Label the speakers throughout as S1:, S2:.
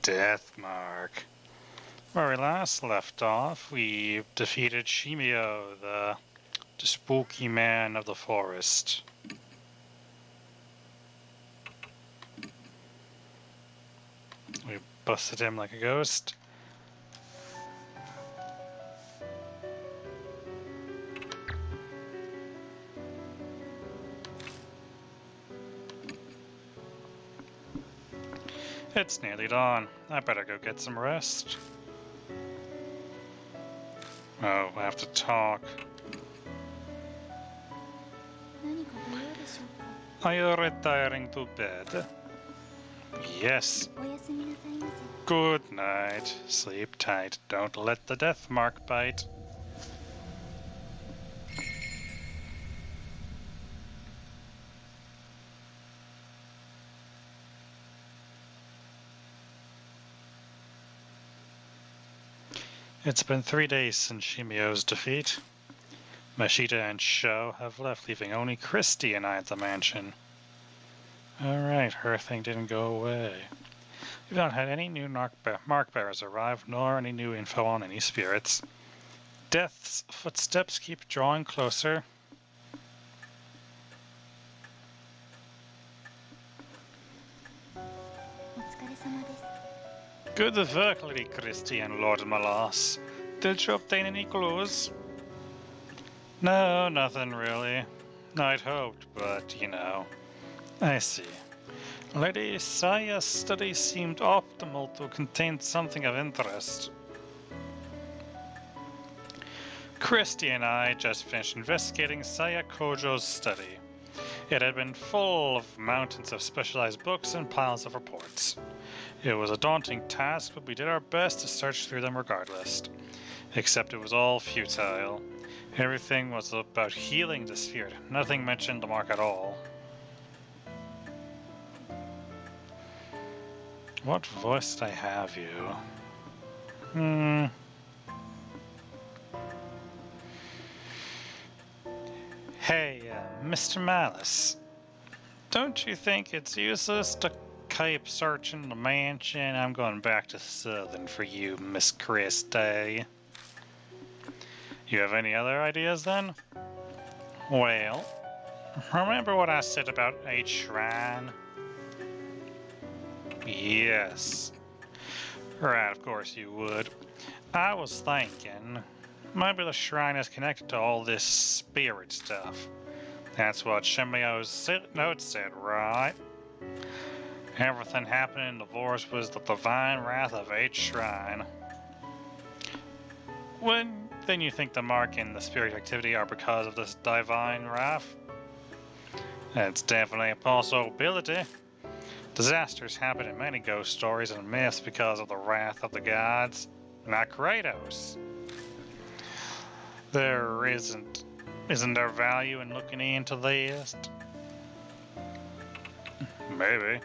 S1: Deathmark. Where we last left off, we defeated Shimio, the spooky man of the forest. We busted him like a ghost. It's nearly dawn. I better go get some rest. Oh, I have to talk. Are you retiring to bed? Yes. Good night. Sleep tight. Don't let the death mark bite. It's been 3 days since Shimio's defeat. Mashita and Sho have left, leaving only Christy and I at the mansion. Alright, her thing didn't go away. We've not had any new mark bearers arrive, nor any new info on any spirits. Death's footsteps keep drawing closer. Good work, Lady Christy and Lord Malas. Did you obtain any clues? No, nothing really. I'd hoped, but you know. I see. Lady Saya's study seemed optimal to contain something of interest. Christy and I just finished investigating Saya Kojo's study. It had been full of mountains of specialized books and piles of reports. It was a daunting task, but we did our best to search through them regardless. Except it was all futile. Everything was about healing the spirit. Nothing mentioned the mark at all. What voice did I have you? Hey, Mr. Malice. Don't you think it's useless to keep searching the mansion? I'm going back to Southern for you, Miss Christie. You have any other ideas then? Well, remember what I said about a shrine? Yes. Right, of course you would. I was thinking, maybe the shrine is connected to all this spirit stuff. That's what Shimio's note said, right? Everything happening in the forest was the divine wrath of each shrine. Then you think the mark and the spirit activity are because of this divine wrath? It's definitely a possibility. Disasters happen in many ghost stories and myths because of the wrath of the gods, not Kratos. Isn't there value in looking into this? Maybe.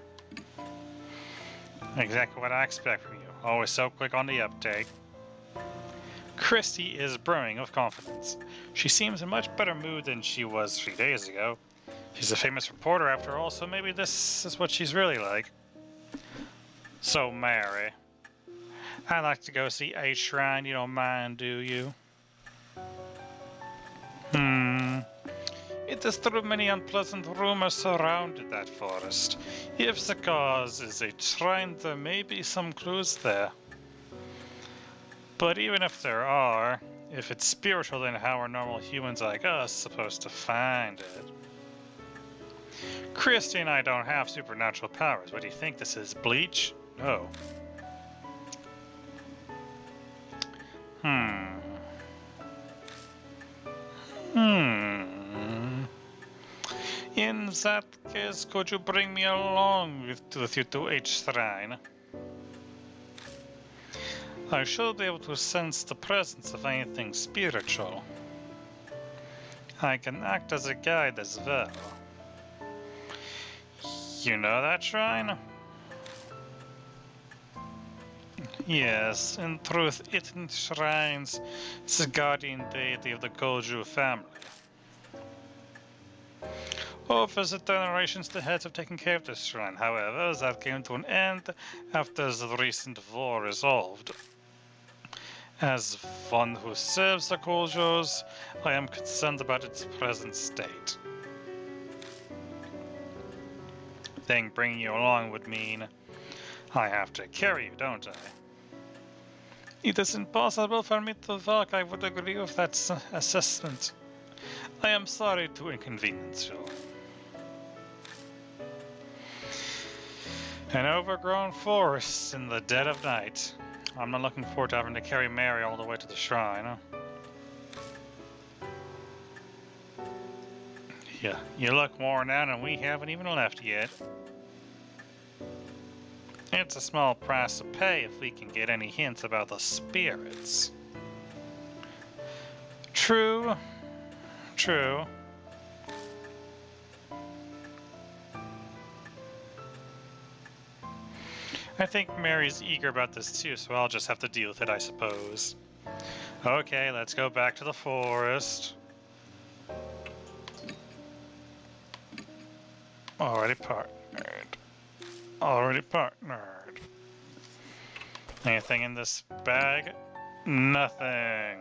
S1: Exactly what I expect from you. Always so quick on the uptake. Christy is brimming with confidence. She seems in much better mood than she was 3 days ago. She's a famous reporter after all, so maybe this is what she's really like. So, Mary, I'd like to go see a shrine. You don't mind, do you? It is true many unpleasant rumors surrounded that forest. If the cause is a shrine, there may be some clues there. But even if there are, if it's spiritual, then how are normal humans like us supposed to find it? Christy and I don't have supernatural powers. What do you think this is, Bleach? No. In that case, could you bring me along with you to each shrine? I should be able to sense the presence of anything spiritual. I can act as a guide as well. You know that shrine? Yes, in truth, it enshrines the guardian deity of the Koju family. Over the generations, the heads have taken care of this shrine. However, that came to an end after the recent war resolved. As one who serves the Kojos, I am concerned about its present state. Think bringing you along would mean I have to carry you, don't I? It is impossible for me to walk. I would agree with that assessment. I am sorry to inconvenience you. An overgrown forest in the dead of night. I'm not looking forward to having to carry Mary all the way to the shrine. Yeah, you look worn out and we haven't even left yet. It's a small price to pay if we can get any hints about the spirits. True. True. I think Mary's eager about this too, so I'll just have to deal with it, I suppose. Okay, let's go back to the forest. Already partnered. Already partnered. Anything in this bag? Nothing.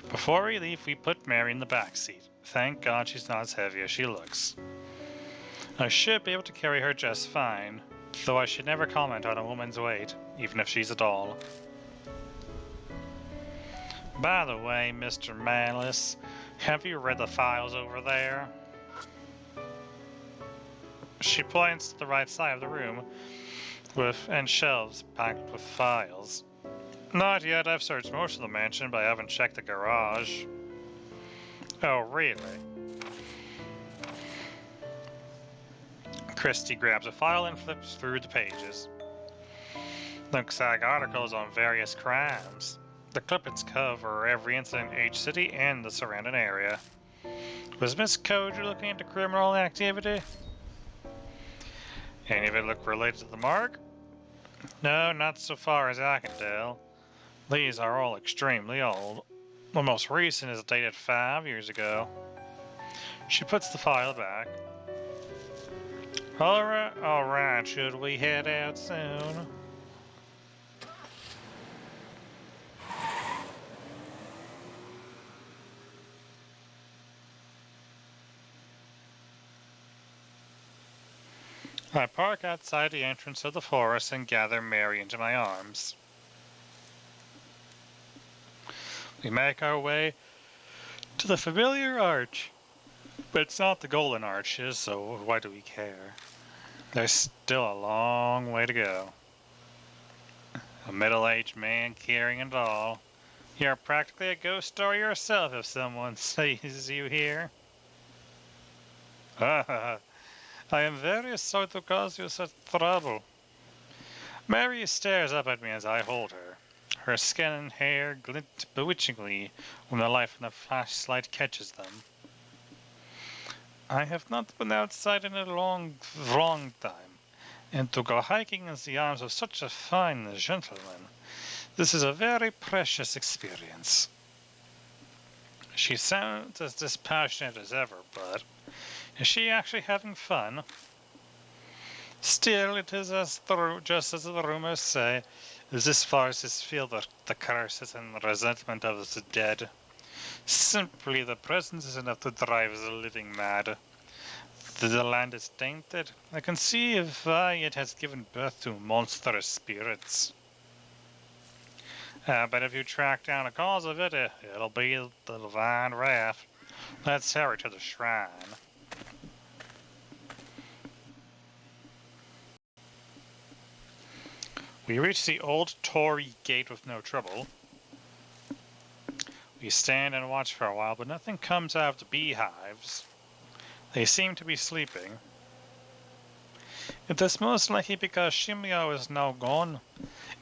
S1: Before we leave, we put Mary in the back seat. Thank God she's not as heavy as she looks. I should be able to carry her just fine, though I should never comment on a woman's weight, even if she's a doll. By the way, Mr. Malice, have you read the files over there? She points to the right side of the room, and shelves packed with files. Not yet. I've searched most of the mansion, but I haven't checked the garage. Oh, really? Christy grabs a file and flips through the pages. Looks like articles on various crimes. The clippings cover every incident in H City and the surrounding area. Was Miss Koju looking into criminal activity? Any of it look related to the mark? No, not so far as I can tell. These are all extremely old. The most recent is dated 5 years ago. She puts the file back. Alright, should we head out soon? I park outside the entrance of the forest and gather Mary into my arms. We make our way to the familiar arch, but it's not the golden arches, so why do we care? There's still a long way to go. A middle-aged man carrying a doll. You're practically a ghost story yourself if someone sees you here. I am very sorry to cause you such trouble. Mary stares up at me as I hold her. Her skin and hair glint bewitchingly when the light from the flashlight catches them. I have not been outside in a long time, and to go hiking in the arms of such a fine gentleman, this is a very precious experience. She sounds as dispassionate as ever, but is she actually having fun? Still, it is just as the rumors say, this forest filled with the curses and resentment of the dead. Simply the presence is enough to drive the living mad. The land is tainted. I can see why it has given birth to monstrous spirits. But if you track down the cause of it, it'll be the divine wrath. Let's hurry to the shrine. We reach the old Torii gate with no trouble. We stand and watch for a while, but nothing comes out of the beehives. They seem to be sleeping. It is most likely because Shimio is now gone.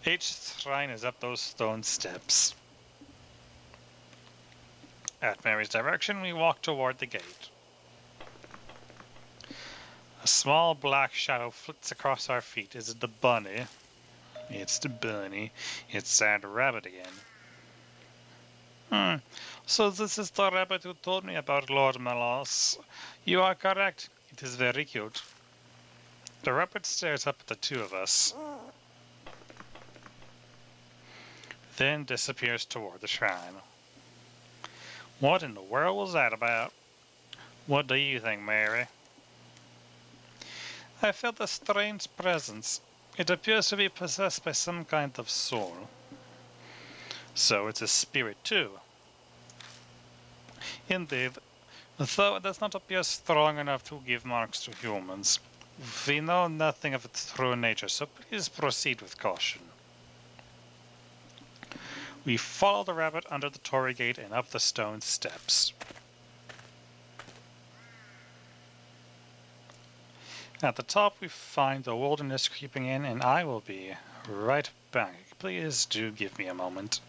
S1: Each shrine is up those stone steps. At Mary's direction, we walk toward the gate. A small black shadow flits across our feet. Is it the bunny? It's the bunny. It's that rabbit again. So this is the rabbit who told me about Lord Malos. You are correct. It is very cute. The rabbit stares up at the two of us, then disappears toward the shrine. What in the world was that about? What do you think, Mary? I felt a strange presence. It appears to be possessed by some kind of soul. So it's a spirit too. Indeed, though it does not appear strong enough to give marks to humans. We know nothing of its true nature, so please proceed with caution. We follow the rabbit under the torii gate and up the stone steps. At the top we find the wilderness creeping in, and I will be right back. Please do give me a moment.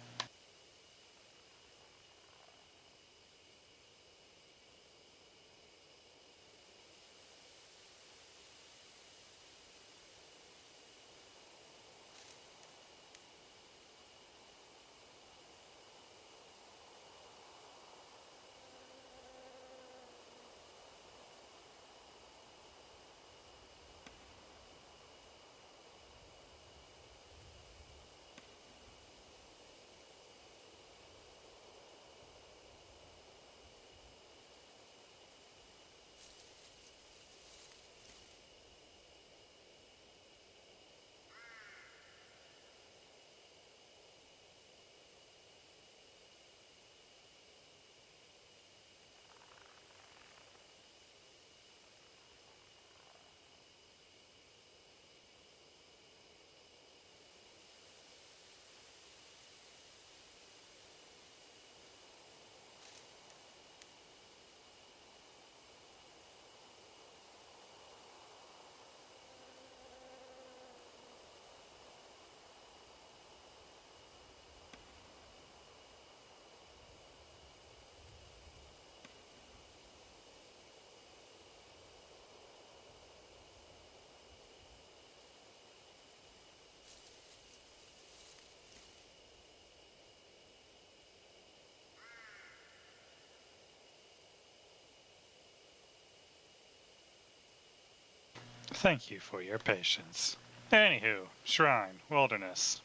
S1: Thank you for your patience. Anywho, shrine, wilderness.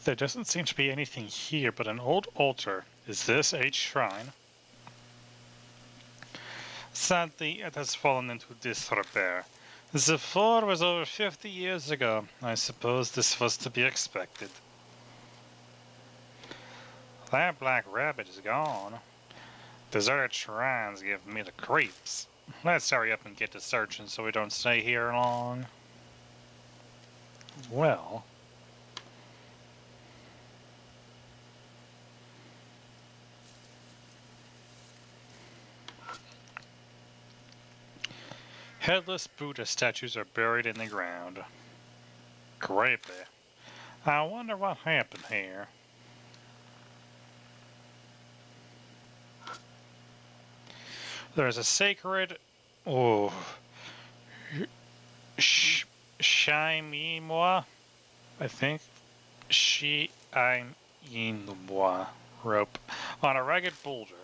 S1: There doesn't seem to be anything here but an old altar. Is this a shrine? Sadly, it has fallen into disrepair. The floor was over 50 years ago. I suppose this was to be expected. That black rabbit is gone. Deserted shrines give me the creeps. Let's hurry up and get to searching so we don't stay here long. Well... Headless Buddha statues are buried in the ground. Creepy. I wonder what happened here. There's a sacred... Oh... Shaimimwa? I think. Shi-aim-inwa rope on a rugged boulder.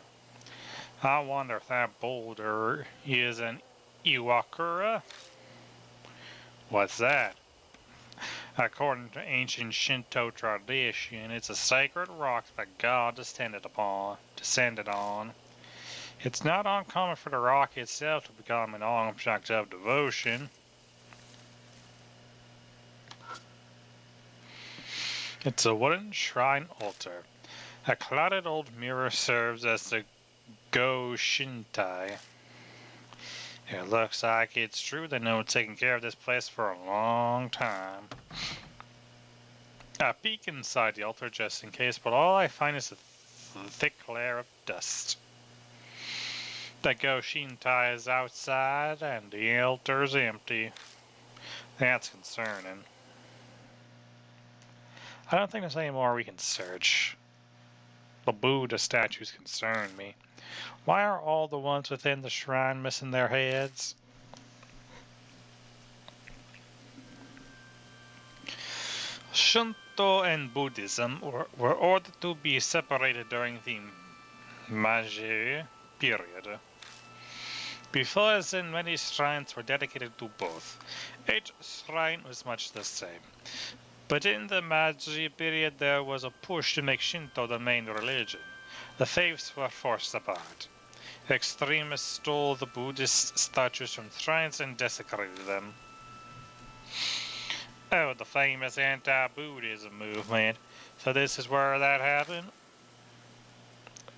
S1: I wonder if that boulder is an Iwakura? What's that? According to ancient Shinto tradition, it's a sacred rock that God descended on. It's not uncommon for the rock itself to become an object of devotion. It's a wooden shrine altar. A clouded old mirror serves as the Go Shintai. It looks like it's true they know taking care of this place for a long time. I peek inside the altar just in case, but all I find is a thick layer of dust. The Go Shintai is outside and the altar's empty. That's concerning. I don't think there's any more we can search. The Buddha statues concern me. Why are all the ones within the shrine missing their heads? Shinto and Buddhism were ordered to be separated during the Meiji period. Before then, many shrines were dedicated to both. Each shrine was much the same. But in the Meiji period, there was a push to make Shinto the main religion. The faiths were forced apart. Extremists stole the Buddhist statues from shrines and desecrated them. Oh, the famous anti-Buddhism movement. So this is where that happened?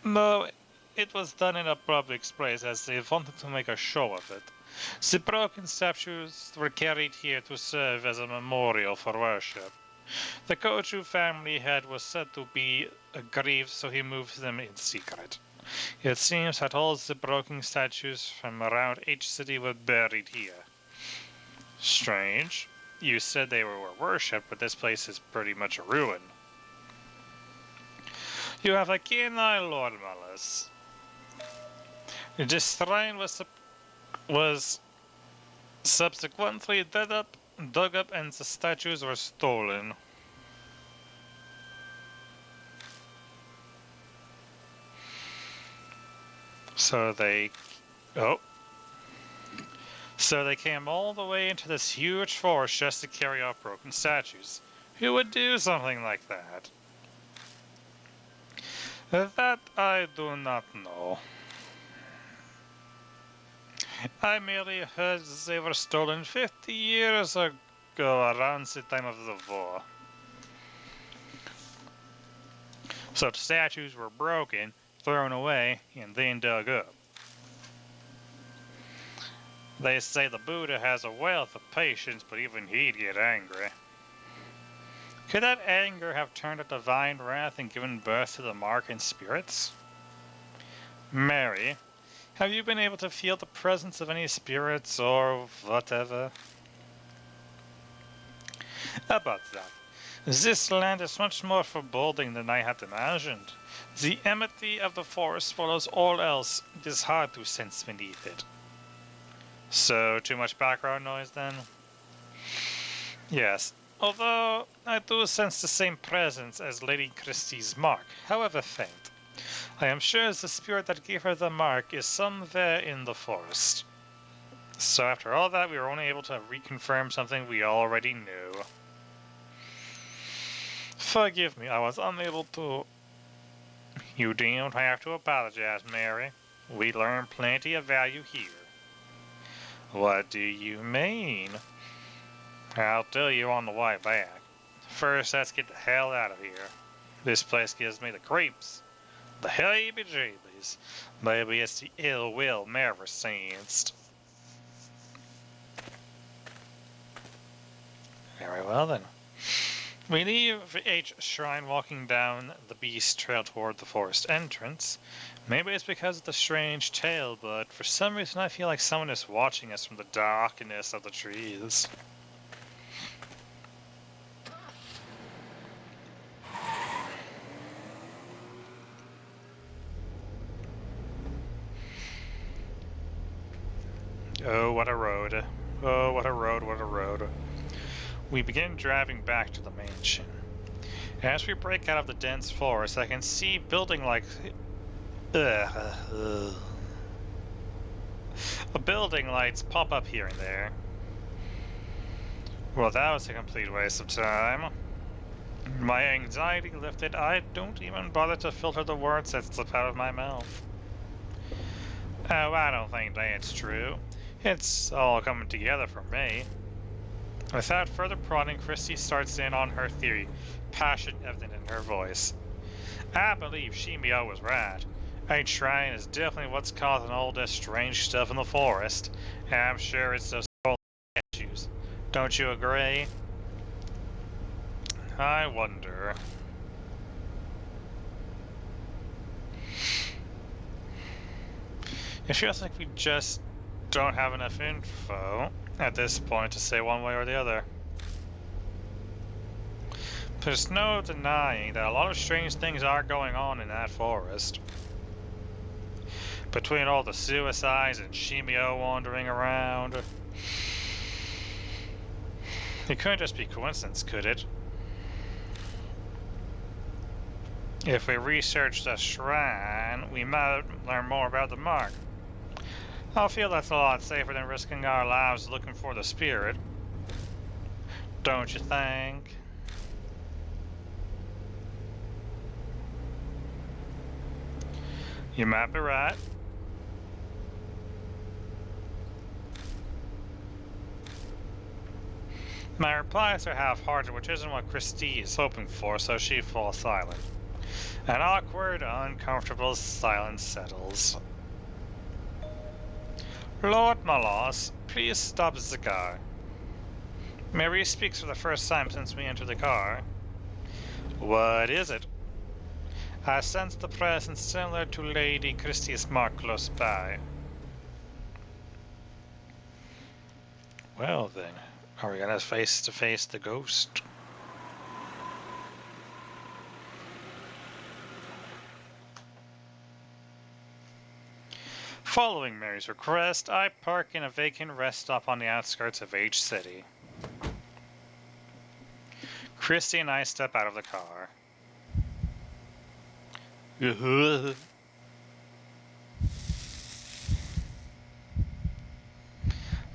S1: No, it was done in a public place as they wanted to make a show of it. The broken statues were carried here to serve as a memorial for worship. The Kochu family head was said to be aggrieved, so he moved them in secret. It seems that all the broken statues from around each city were buried here. Strange. You said they were worshipped, but this place is pretty much a ruin. You have a keen eye, Lord Malus. This shrine was subsequently dug up, and the statues were stolen. So they came all the way into this huge forest just to carry off broken statues. Who would do something like that? That I do not know. I merely heard they were stolen 50 years ago, around the time of the war. So the statues were broken, thrown away, and then dug up. They say the Buddha has a wealth of patience, but even he'd get angry. Could that anger have turned to divine wrath and given birth to the mark and spirits? Mary, have you been able to feel the presence of any spirits or whatever? About that, this land is much more foreboding than I had imagined. The enmity of the forest follows all else. It is hard to sense beneath it. So, too much background noise then? Yes, although I do sense the same presence as Lady Christie's mark, however faint. I am sure the spirit that gave her the mark is somewhere in the forest. So after all that, we were only able to reconfirm something we already knew. Forgive me, I was unable to... You don't have to apologize, Mary. We learned plenty of value here. What do you mean? I'll tell you on the way back. First, let's get the hell out of here. This place gives me the creeps. The heebie-jeebies. Maybe it's the ill will Mary sensed. Very well then. We leave H Shrine walking down the beast trail toward the forest entrance. Maybe it's because of the strange tale, but for some reason I feel like someone is watching us from the darkness of the trees. Oh, what a road. Oh, what a road, what a road. We begin driving back to the mansion. As we break out of the dense forest, I can see building like... building lights pop up here and there. Well, that was a complete waste of time. My anxiety lifted, I don't even bother to filter the words that slip out of my mouth. Oh, I don't think that's true. It's all coming together for me. Without further prodding, Christie starts in on her theory, passion evident in her voice. I believe Shimio was right. H Shrine is definitely what's causing all this strange stuff in the forest. And I'm sure it's those statues. Don't you agree? I wonder. It feels like we just don't have enough info at this point to say one way or the other. There's no denying that a lot of strange things are going on in that forest. Between all the suicides and Shimio wandering around. It couldn't just be coincidence, could it? If we research the shrine, we might learn more about the mark. I feel that's a lot safer than risking our lives looking for the spirit. Don't you think? You might be right. My replies are half-hearted, which isn't what Christie is hoping for, so she falls silent. An awkward, uncomfortable silence settles. Lord Malos, please stop the car. Mary speaks for the first time since we entered the car. What is it? I sense the presence similar to Lady Christie's mark close by. Well then, are we gonna face to face the ghost? Following Mary's request, I park in a vacant rest stop on the outskirts of H City. Christy and I step out of the car.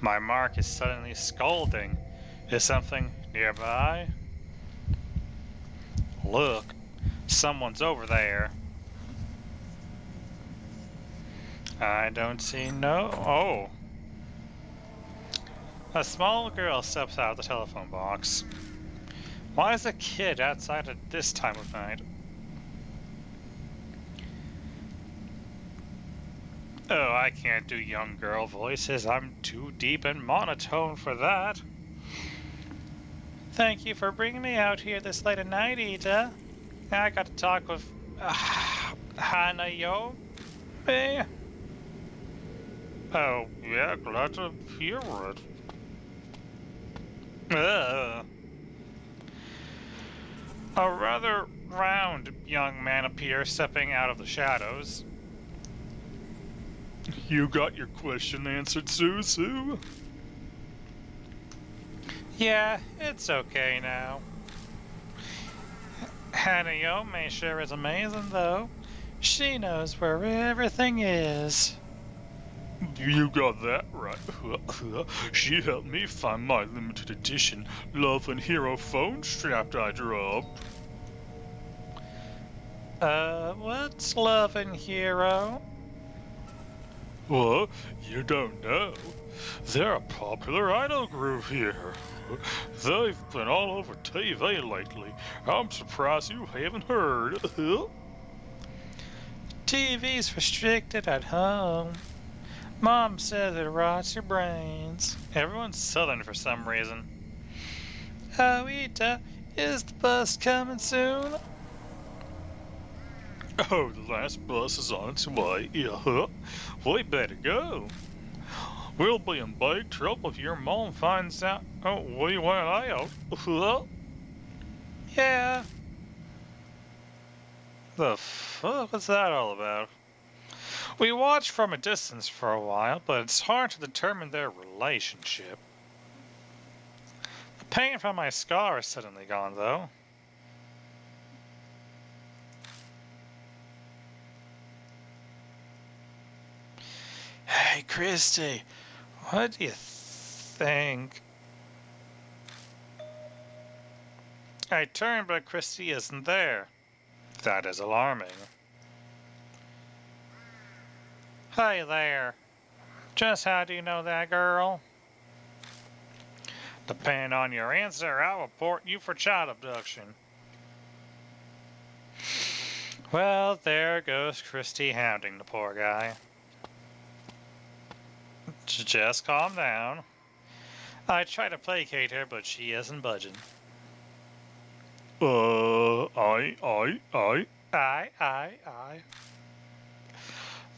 S1: My mark is suddenly scolding. Is something nearby? Look, someone's over there. I don't see no. Oh. A small girl steps out of the telephone box. Why is a kid outside at this time of night? Oh, I can't do young girl voices. I'm too deep and monotone for that. Thank you for bringing me out here this late at night, Ita. I got to talk with Hanayo. Oh, yeah, glad to hear it. A rather round young man appears, stepping out of the shadows. You got your question answered, Suzu? Yeah, it's okay now. Hanayome sure is amazing, though. She knows where everything is. You got that right. She helped me find my limited edition Love and Hero phone strap I dropped. What's Love and Hero? Well, you don't know. They're a popular idol group here. They've been all over TV lately. I'm surprised you haven't heard. TV's restricted at home. Mom says it rots your brains. Everyone's southern for some reason. Oh, Ita, is the bus coming soon? Oh, the last bus is on its way. Yeah, we better go. We'll be in big trouble if your mom finds out we went out. Yeah. The fuck was that all about? We watched from a distance for a while, but it's hard to determine their relationship. The pain from my scar is suddenly gone, though. Hey, Christy, what do you think? I turn, but Christy isn't there. That is alarming. Hey there. Just how do you know that girl? Depending on your answer, I'll report you for child abduction. Well, there goes Christy hounding the poor guy. Just calm down. I try to placate her, but she isn't budging. I.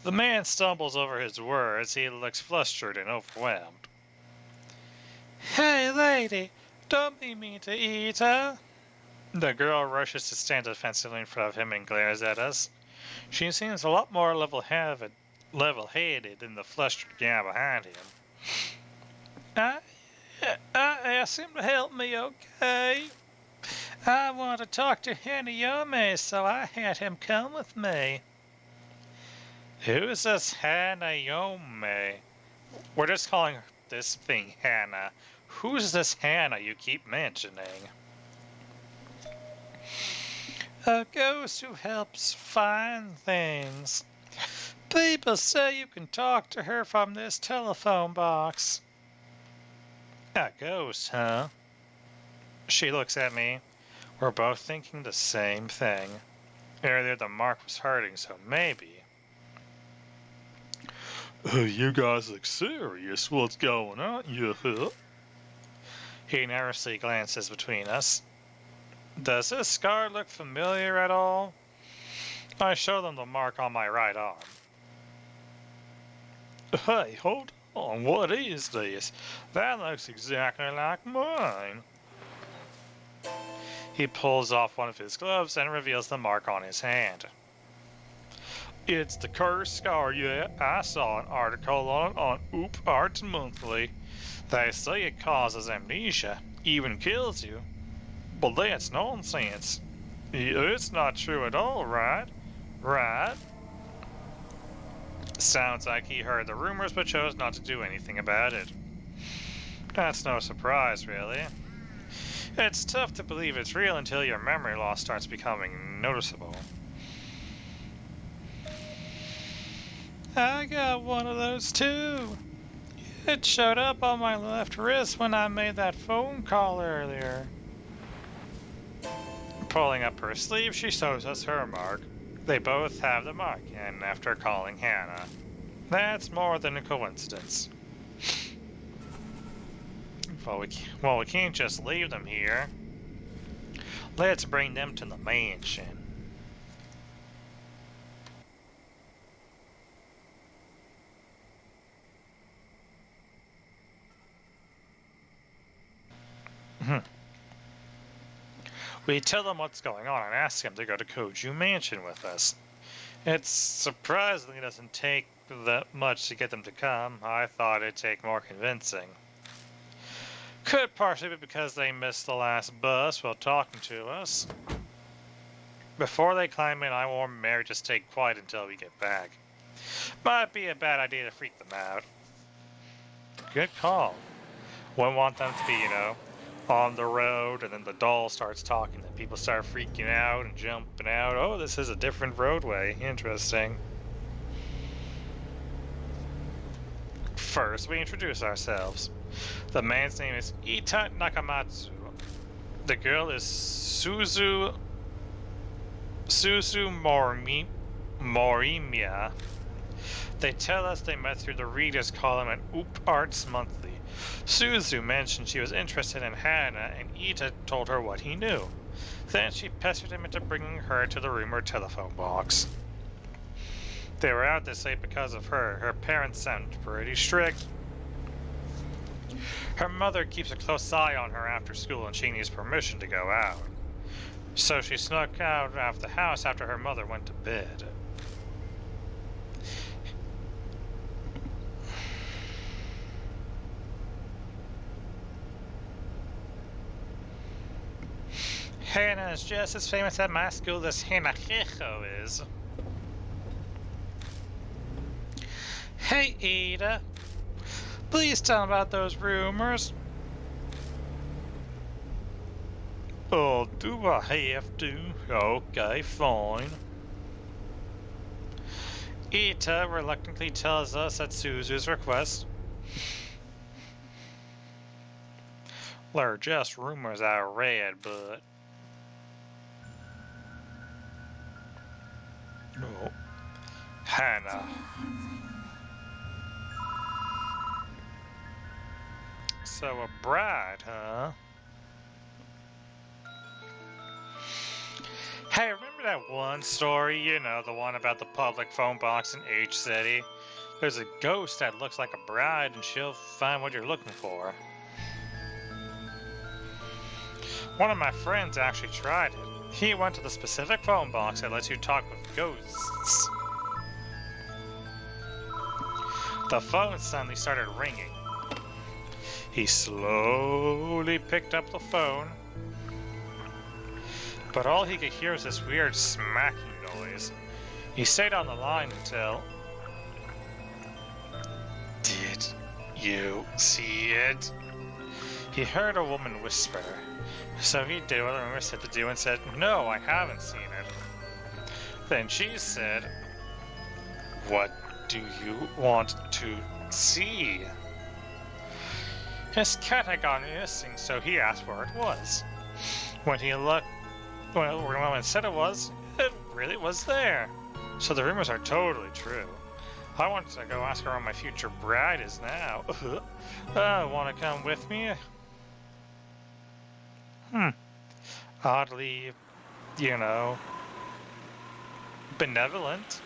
S1: The man stumbles over his words. He looks flustered and overwhelmed. Hey, lady, don't be mean to Ita. The girl rushes to stand defensively in front of him and glares at us. She seems a lot more level-headed than the flustered guy behind him. Ask him to help me, okay? I want to talk to Hanayome, so I had him come with me. Who's this Hanayome? We're just calling this thing Hannah. Who's this Hannah you keep mentioning? A ghost who helps find things. People say you can talk to her from this telephone box. A ghost, huh? She looks at me. We're both thinking the same thing. Earlier the mark was hurting, so maybe. You guys look serious. What's going on? He nervously glances between us. Does this scar look familiar at all? I show them the mark on my right arm. Hey, hold on. What is this? That looks exactly like mine. He pulls off one of his gloves and reveals the mark on his hand. It's the cursed scar, yeah. I saw an article on it on Oop Arts Monthly. They say it causes amnesia, even kills you. But that's nonsense. It's not true at all, right? Right? Sounds like he heard the rumors but chose not to do anything about it. That's no surprise, really. It's tough to believe it's real until your memory loss starts becoming noticeable. I got one of those too. It showed up on my left wrist when I made that phone call earlier. Pulling up her sleeve, she shows us her mark. They both have the mark, and after calling Hannah. That's more than a coincidence. Well, we can't just leave them here. Let's bring them to the mansion. We tell them what's going on and ask them to go to Koju Mansion with us. It surprisingly doesn't take that much to get them to come. I thought it'd take more convincing. Could partially be because they missed the last bus while talking to us. Before they climb in, I warn Mary to stay quiet until we get back. Might be a bad idea to freak them out. Good call. Wouldn't want them to be, on the road, and then the doll starts talking, and people start freaking out and jumping out. Oh, this is a different roadway. Interesting. First, we introduce ourselves. The man's name is Ita Nakamatsu. The girl is Suzu Morimia. They tell us they met through the readers column at Oop Arts Monthly. Suzu mentioned she was interested in Hannah, and Ita told her what he knew. Then she pestered him into bringing her to the rumored telephone box. They were out this late because of her. Her parents sound pretty strict. Her mother keeps a close eye on her after school, and she needs permission to go out. So she snuck out of the house after her mother went to bed. Hannah is just as famous at my school as Hanahijo is. Hey, Ida. Please tell them about those rumors. Oh, do I have to? Okay, fine. Ita reluctantly tells us at Suzu's request. They're just rumors I read, but... Oh. Hannah. So a bride, huh? Hey, remember that one story? The one about the public phone box in H City? There's a ghost that looks like a bride and she'll find what you're looking for. One of my friends actually tried it. He went to the specific phone box that lets you talk with ghosts. The phone suddenly started ringing. He slowly picked up the phone. but all he could hear was this weird smacking noise. He stayed on the line until... Did you see it? He heard a woman whisper, so he did what the rumor said to do and said, "No, I haven't seen it." Then she said, "What do you want to see?" His cat had gone missing, so he asked where it was. When he looked, when the woman said it really was there. So the rumors are totally true. I want to go ask her where my future bride is now. Want to come with me? Oddly, benevolent.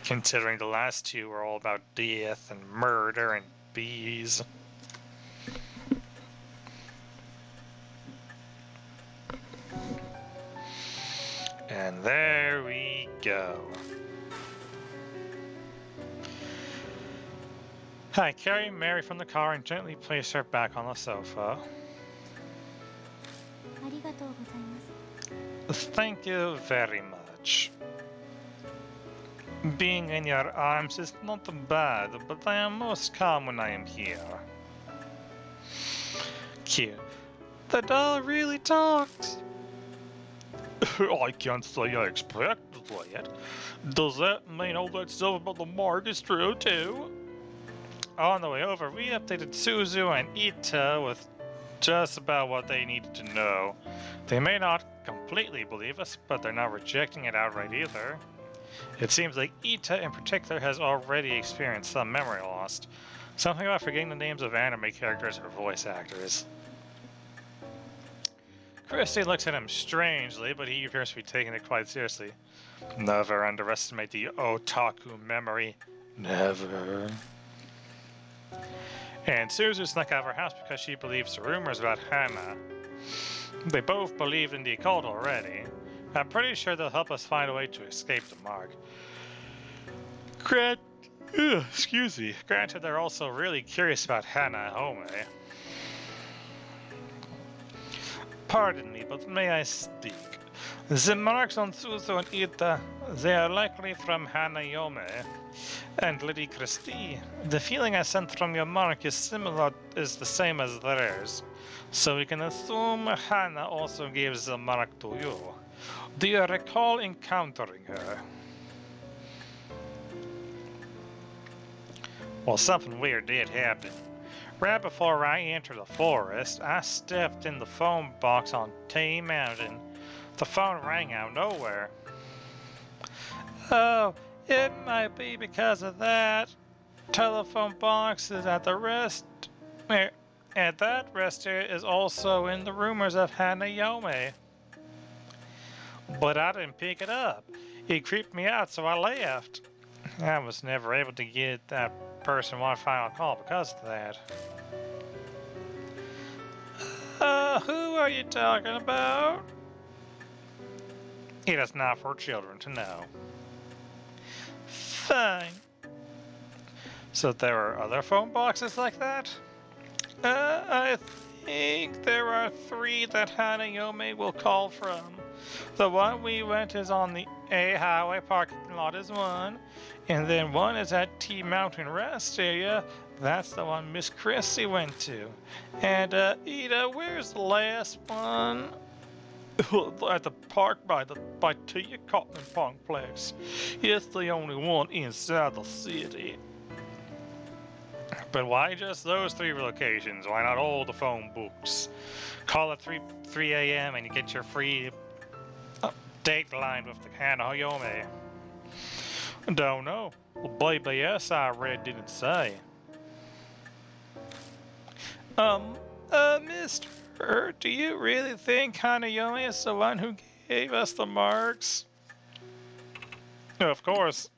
S1: Considering the last two were all about death and murder and bees. And there we go. I carry Mary from the car and gently place her back on the sofa. Thank you very much. Being in your arms is not bad, but I am most calm when I am here. Cute. The doll really talks. I can't say I expected it. Does that mean all that stuff about the mark is true too? On the way over, we updated Suzu and Ita with just about what they needed to know. They may not completely believe us, but they're not rejecting it outright either. It seems like Ita in particular has already experienced some memory loss. Something about forgetting the names of anime characters or voice actors. Christy looks at him strangely, but he appears to be taking it quite seriously. Never underestimate the otaku memory. Never. And Suzu snuck out of her house because she believes the rumors about Hana. They both believe in the occult already. I'm pretty sure they'll help us find a way to escape the mark. Granted, they're also really curious about Hana and Home. Pardon me, but may I speak? The marks on Suzu and Ita, they are likely from Hanayome and Lady Christie. The feeling I sent from your mark is the same as theirs. So we can assume Hana also gives the mark to you. Do you recall encountering her? Well, something weird did happen. Right before I entered the forest, I stepped in the phone box on T Mountain. The phone rang out of nowhere. Oh, it might be because of that. Telephone box is at the rest. And that rest area is also in the rumors of Hanayome. But I didn't pick it up. It creeped me out, so I left. I was never able to get that person one final call because of that. Who are you talking about? It is not for children to know. Fine. So there are other phone boxes like that? I think there are 3 that Hanayome will call from. The one we went is on the A Highway parking lot is one, and then one is at T Mountain Rest area. That's the one Miss Christie went to. And Ida, where's the last one? At the park by Tia Cotton Punkplex. It's the only one inside the city. But why just those 3 locations? Why not all the phone books? Call at 3 a.m. and you get your free date line with the Hanayome. Don't know. The BBS I read didn't say. Mister, do you really think Hanayome is the one who gave us the marks? Of course.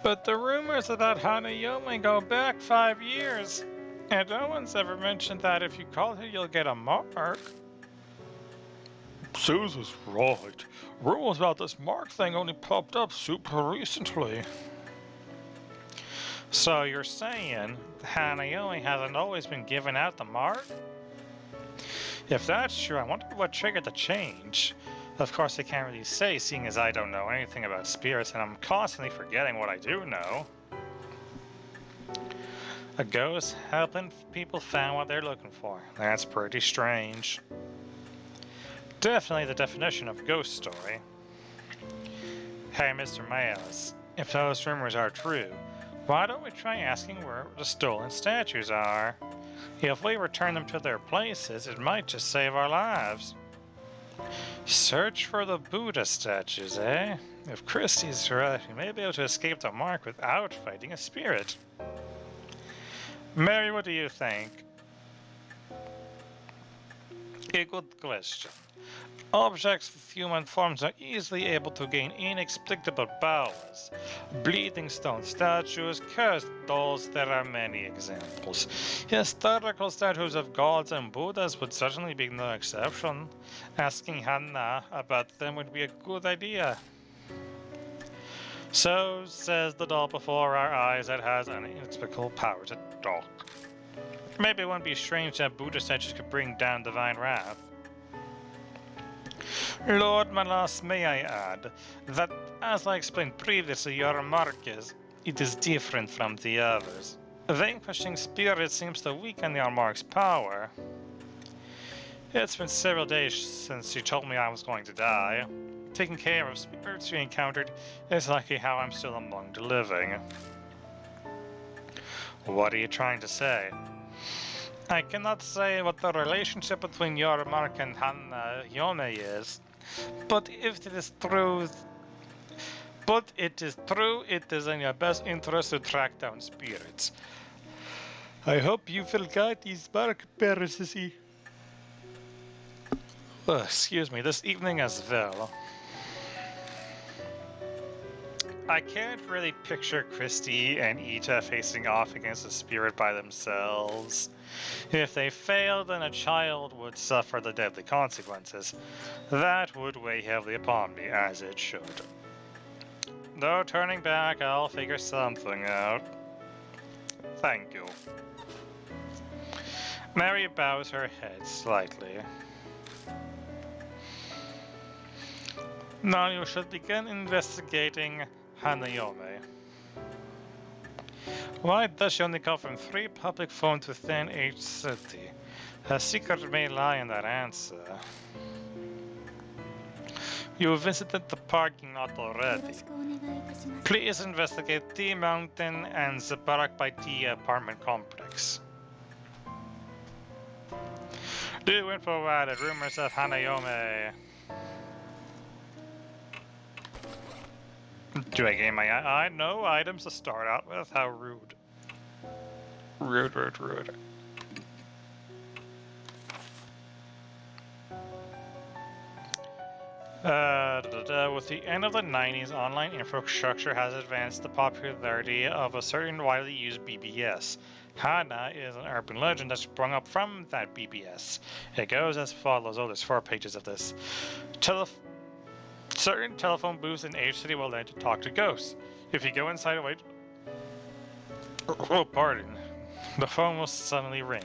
S1: But the rumors about Hanayome go back 5 years, and no one's ever mentioned that if you call her, you'll get a mark. Suzu's right. Rumors about this mark thing only popped up super recently. So you're saying Hanayome hasn't always been giving out the mark? If that's true, I wonder what triggered the change. Of course, I can't really say, seeing as I don't know anything about spirits and I'm constantly forgetting what I do know. A ghost helping people find what they're looking for. That's pretty strange. Definitely the definition of ghost story. Hey, Mr. Miles, if those rumors are true, why don't we try asking where the stolen statues are? If we return them to their places, it might just save our lives. Search for the Buddha statues, eh? If Christie's right, we may be able to escape the mark without fighting a spirit. Mary, what do you think? A good question. Objects with human forms are easily able to gain inexplicable powers. Bleeding stone statues, cursed dolls, there are many examples. Historical statues of gods and Buddhas would certainly be no exception. Asking Hannah about them would be a good idea. So says the doll before our eyes that has an inexplicable power to talk. Maybe it wouldn't be strange that Buddha statues could bring down divine wrath. Lord Malas, may I add that, as I explained previously, your mark it is different from the others. Vanquishing spirits seems to weaken your mark's power. It's been several days since you told me I was going to die. Taking care of spirits you encountered is likely how I'm still among the living. What are you trying to say? I cannot say what the relationship between your mark and Hannah Yome is, but if it is true, it is in your best interest to track down spirits. I hope you will guide these mark bearers, excuse me, this evening as well. I can't really picture Christy and Ita facing off against a spirit by themselves. If they failed, then a child would suffer the deadly consequences. That would weigh heavily upon me, as it should. Though turning back, I'll figure something out. Thank you. Mary bows her head slightly. Now you should begin investigating Hanayome. Why does she only come from 3 public phones within each city? A secret may lie in that answer. You visited the parking lot already. Please investigate the mountain and the Barak by the apartment complex. Do info added rumors of Hanayome. Do I gain my eye? No items to start out with? How rude. Rude. With the end of the 90s, online infrastructure has advanced the popularity of a certain widely used BBS. Hana is an urban legend that sprung up from that BBS. It goes as follows. Oh, there's 4 pages of this. Certain telephone booths in each city will let you talk to ghosts. If you go inside and wait... Oh, pardon. The phone will suddenly ring.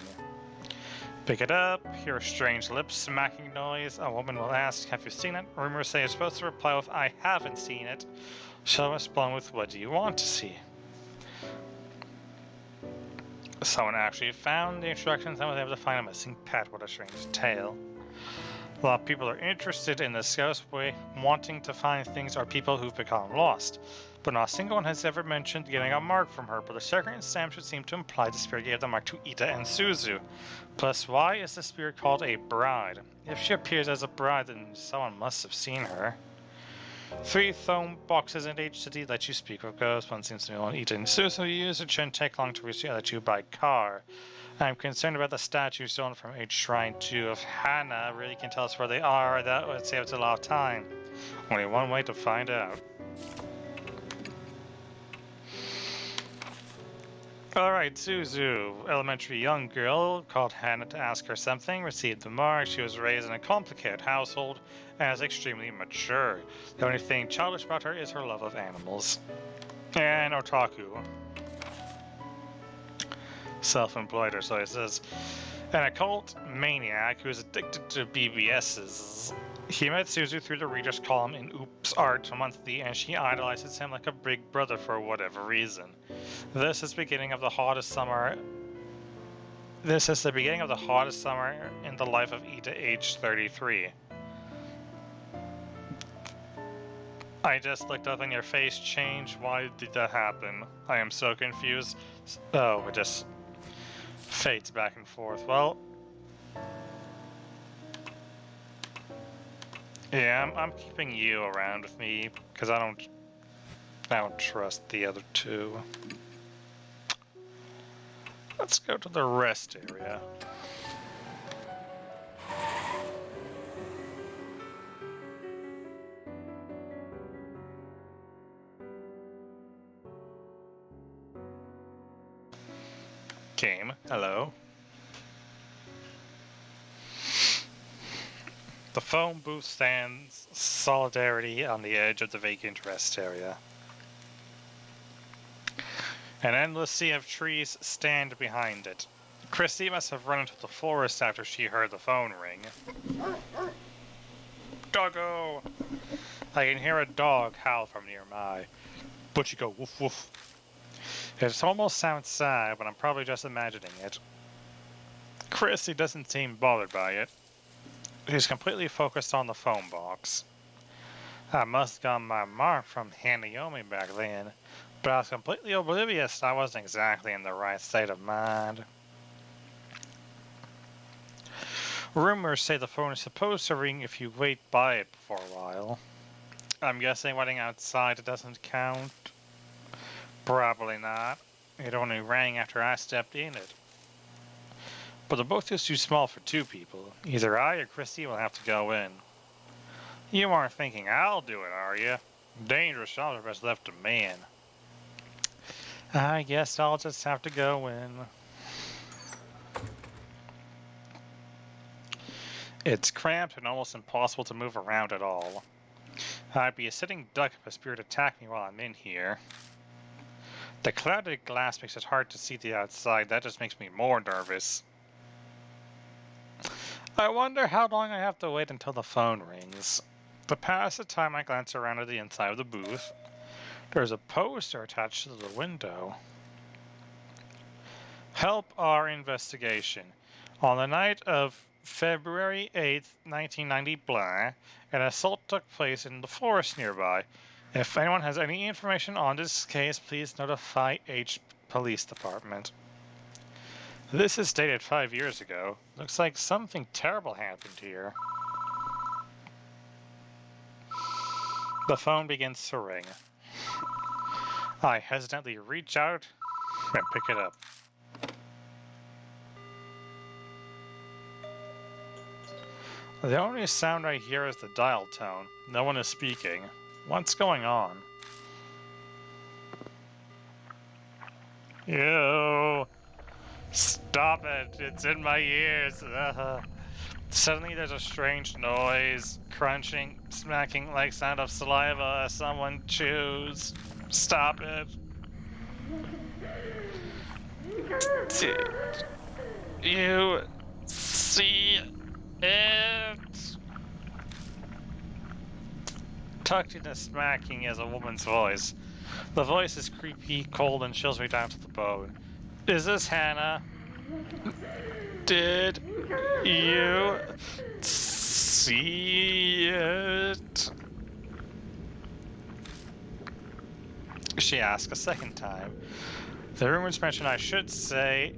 S1: Pick it up, hear a strange lip-smacking noise. A woman will ask, have you seen it? Rumors say you're supposed to reply with, I haven't seen it. She'll respond with, what do you want to see? Someone actually found the instructions and was able to find a missing pet with a strange tail. A lot of people are interested in this ghost way, wanting to find things or people who've become lost. But not a single one has ever mentioned getting a mark from her, but the second stamp should seem to imply the spirit gave the mark to Ita and Suzu. Plus, why is the spirit called a bride? If she appears as a bride, then someone must have seen her. 3 phone boxes in each city let you speak with ghosts. One seems to be one Ita and Suzu use. It shouldn't take long to reach the other 2 by car. I'm concerned about the statues stolen from each shrine too. If Hannah really can tell us where they are, that would save us a lot of time. Only one way to find out. Alright, Suzu, elementary young girl, called Hannah to ask her something, received the mark. She was raised in a complicated household and is extremely mature. The only thing childish about her is her love of animals. And otaku. Self-employed or so it says. An occult maniac who is addicted to BBSs. He met Suzu through the reader's column in Oops Art Monthly, and she idolizes him like a big brother for whatever reason. This is the beginning of the hottest summer. This is the beginning of the hottest summer in the life of Ida, age 33. I just looked up and your face changed. Why did that happen? I am so confused. Oh, it just fades back and forth. Well, yeah, I'm keeping you around with me because I don't trust the other two. Let's go to the rest area. Game, hello. The phone booth stands solidarity on the edge of the vacant rest area. An endless sea of trees stand behind it. Christy must have run into the forest after she heard the phone ring. Doggo! I can hear a dog howl from nearby. But you go woof woof. It almost sounds sad, but I'm probably just imagining it. Christy doesn't seem bothered by it. He's completely focused on the phone box. I must have gotten my mark from Hanayomi back then, but I was completely oblivious I wasn't exactly in the right state of mind. Rumors say the phone is supposed to ring if you wait by it for a while. I'm guessing waiting outside doesn't count. Probably not. It only rang after I stepped in it. But the booth is too small for two people. Either I or Christy will have to go in. You aren't thinking I'll do it, are you? Dangerous jobs are best left to man. I guess I'll just have to go in. It's cramped and almost impossible to move around at all. I'd be a sitting duck if a spirit attacked me while I'm in here. The clouded glass makes it hard to see the outside. That just makes me more nervous. I wonder how long I have to wait until the phone rings. To pass the time, I glance around at the inside of the booth. There's a poster attached to the window. Help our investigation. On the night of February 8th, 1990 blah, an assault took place in the forest nearby. If anyone has any information on this case, please notify H Police Department. This is dated 5 years ago. Looks like something terrible happened here. The phone begins to ring. I hesitantly reach out and pick it up. The only sound I hear is the dial tone. No one is speaking. What's going on? You! Stop it! It's in my ears! Suddenly there's a strange noise. Crunching, smacking like sound of saliva as someone chews. Stop it! Did you see it? Tucked in the smacking is a woman's voice. The voice is creepy, cold, and chills me down to the bone. Is this Hannah? Did you see it? She asks a second time. The rumors mention I should say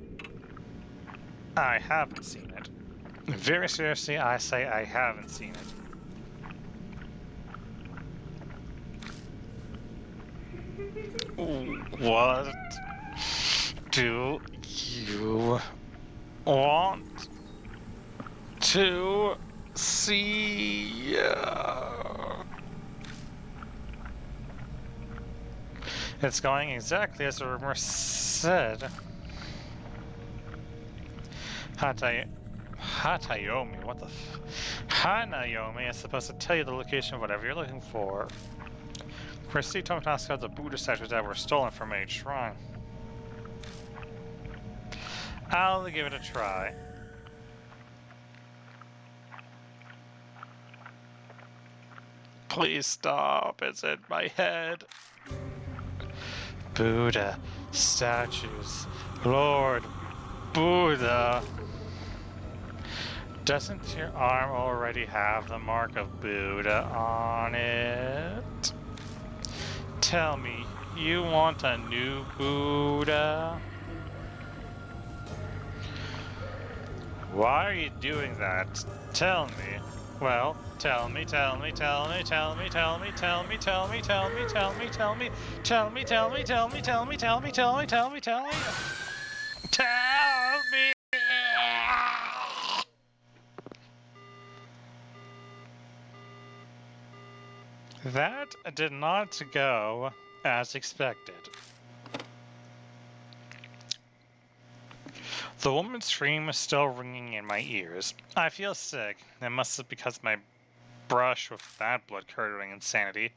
S1: I haven't seen it. Very seriously, I say I haven't seen it. What do you want to see? It's going exactly as the rumor said. Hanayomi, what the Hanayomi is supposed to tell you the location of whatever you're looking for. Christy told me to ask about the Buddha statues that were stolen from a shrine. I'll give it a try. Please stop, it's in my head. Buddha, statues, Lord Buddha. Doesn't your arm already have the mark of Buddha on it? Tell me, you want a new Buddha? Why are you doing that? Tell me. Well, tell me, tell me, tell me, tell me, tell me, tell me, tell me, tell me, tell me, tell me, tell me, tell me, tell me, tell me, tell me, tell me, tell me, tell me, tell me. That did not go as expected. The woman's scream is still ringing in my ears. I feel sick. It must have because my brush with that blood-curdling insanity.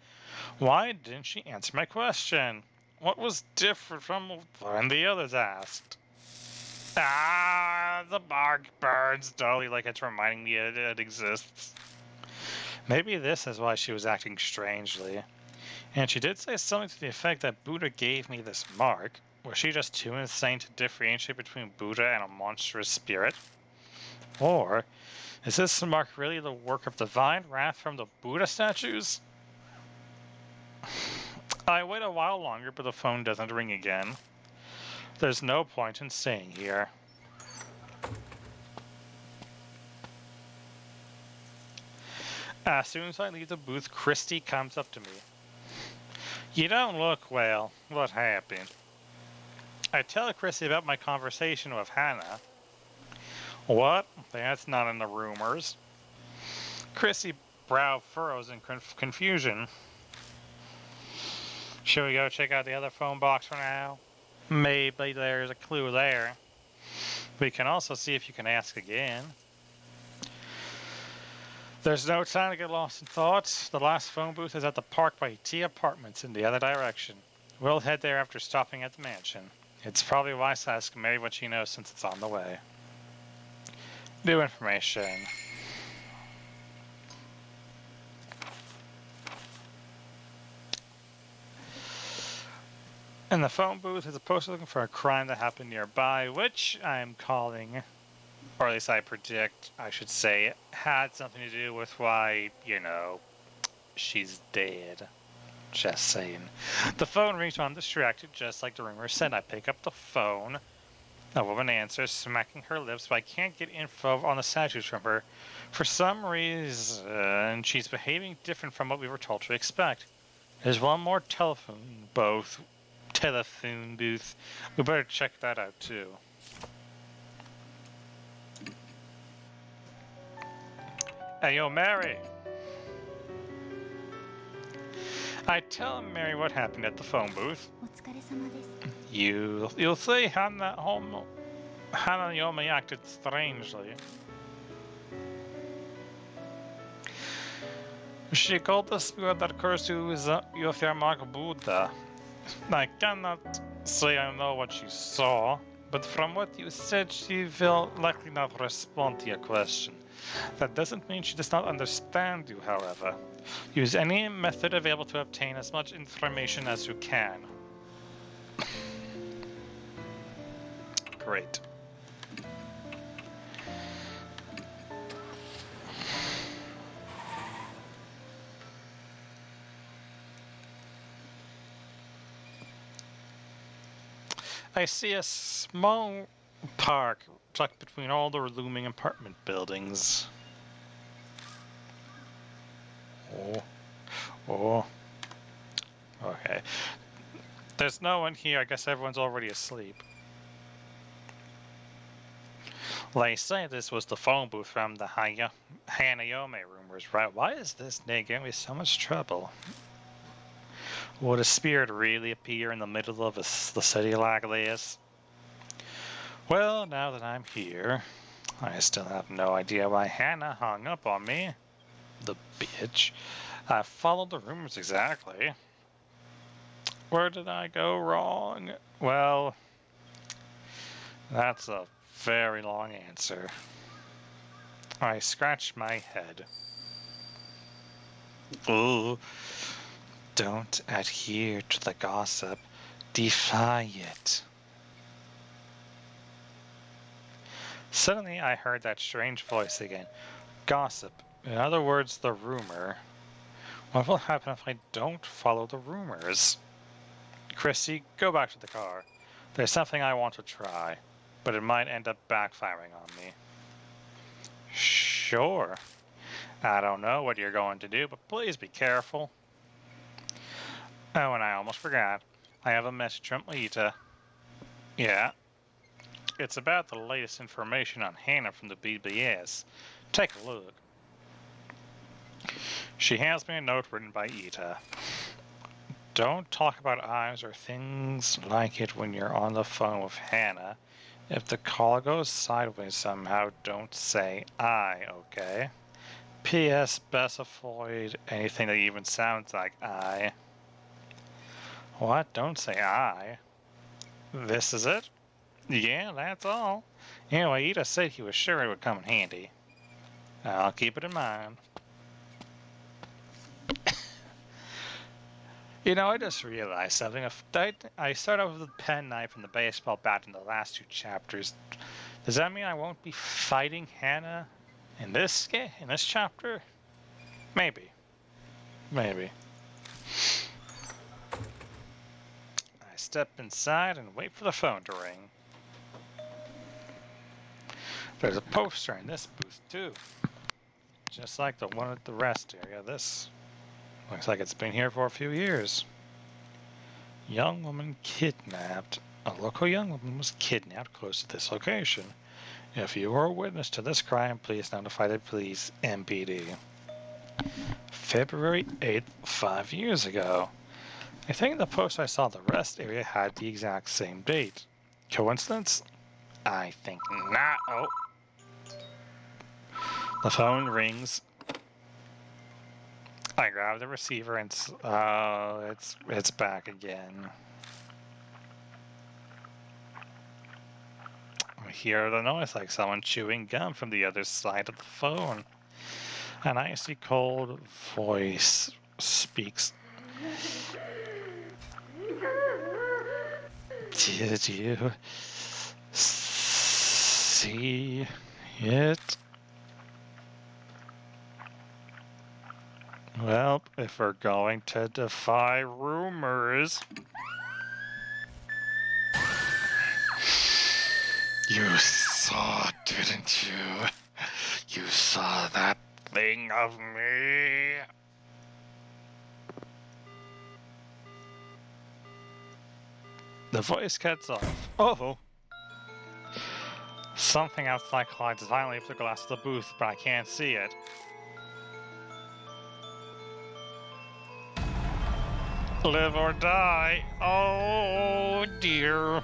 S1: Why didn't she answer my question? What was different from when the others asked? Ah, the bark burns dully like it's reminding me it exists. Maybe this is why she was acting strangely. And she did say something to the effect that Buddha gave me this mark. Was she just too insane to differentiate between Buddha and a monstrous spirit? Or is this mark really the work of divine wrath from the Buddha statues? I wait a while longer, but the phone doesn't ring again. There's no point in staying here. As soon as I leave the booth, Christy comes up to me. You don't look well. What happened? I tell Christy about my conversation with Hannah. What? That's not in the rumors. Christy brow furrows in confusion. Should we go check out the other phone box for now? Maybe there's a clue there. We can also see if you can ask again. There's no time to get lost in thoughts. The last phone booth is at the Park by T Apartments in the other direction. We'll head there after stopping at the mansion. It's probably wise to ask Mary what she knows since it's on the way. New information. In the phone booth is a poster looking for a crime that happened nearby, which I'm calling, or at least I predict, I should say, had something to do with why, she's dead. Just saying. The phone rings while I'm distracted, just like the rumor said. I pick up the phone. A woman answers, smacking her lips, but I can't get info on the statues from her. For some reason, she's behaving different from what we were told to expect. There's one more telephone booth. We better check that out too. Hey, yo, Mary! I tell Mary what happened at the phone booth. You'll see Hannah Yomi acted strangely. She called the spirit that cursed you with your mark Buddha. I cannot say I know what she saw, but from what you said, she will likely not respond to your question. That doesn't mean she does not understand you, however. Use any method available to obtain as much information as you can. Great. I see a small park tucked between all the looming apartment buildings. Oh. Okay. There's no one here. I guess everyone's already asleep. They say this was the phone booth from the Hanayome rumors, right? Why is this nigga giving me so much trouble? Would a spirit really appear in the middle of the city like this? Well, now that I'm here, I still have no idea why Hannah hung up on me. The bitch. I followed the rumors exactly. Where did I go wrong? Well, that's a very long answer. I scratched my head. Ooh, don't adhere to the gossip. Defy it. Suddenly I heard that strange voice again. Gossip. In other words, the rumor. What will happen if I don't follow the rumors? Christy, go back to the car. There's something I want to try, but it might end up backfiring on me. Sure. I don't know what you're going to do, but please be careful. Oh, and I almost forgot. I have a message from Ita. Yeah. It's about the latest information on Hannah from the BBS. Take a look. She hands me a note written by Ita. Don't talk about eyes or things like it when you're on the phone with Hannah. If the call goes sideways somehow, don't say I, okay? P.S. Specify anything that even sounds like I. What? Don't say I. This is it? Yeah, that's all. Anyway, Ita said he was sure it would come in handy. I'll keep it in mind. You know, I just realized something. I start out with the pen knife and the baseball bat in the last two chapters. Does that mean I won't be fighting Hannah in this chapter? Maybe. Maybe. I step inside and wait for the phone to ring. There's a poster in this booth too. Just like the one at the rest area. This looks like it's been here for a few years. Young woman kidnapped. A local young woman was kidnapped close to this location. If you are a witness to this crime, please notify the police, MPD. February 8th, 5 years ago. I think the post I saw in the rest area had the exact same date. Coincidence? I think not. Oh. The phone rings. I grab the receiver and it's back again. I hear the noise like someone chewing gum from the other side of the phone. An icy cold voice speaks. Did you see it? Well, if we're going to defy rumors... You saw, didn't you? You saw that thing of me? The voice cuts off. Oh! Something outside collides violently with the glass of the booth, but I can't see it. Live or die. Oh dear.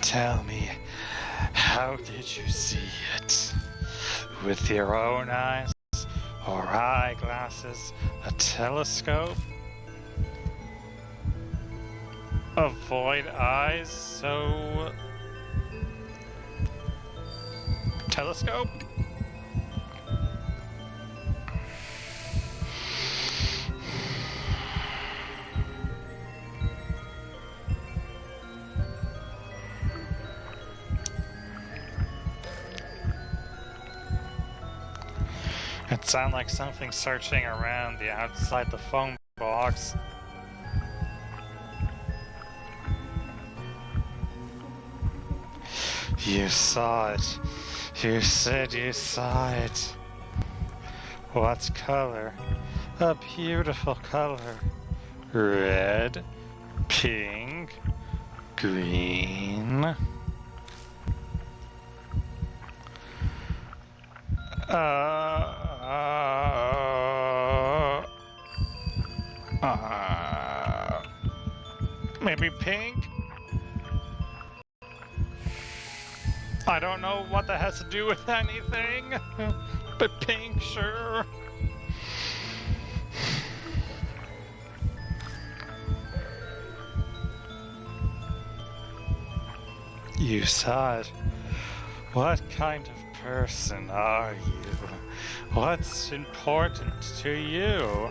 S1: Tell me, how did you see it? With your own eyes? Or eyeglasses? A telescope? Avoid eyes, so... Telescope? It sounded like something searching around the outside the phone box. You saw it. You said you saw it. What color? A beautiful color. Red, pink, green. Maybe pink? I don't know what that has to do with anything, but pink, sure. You saw it. What kind of person are you? What's important to you?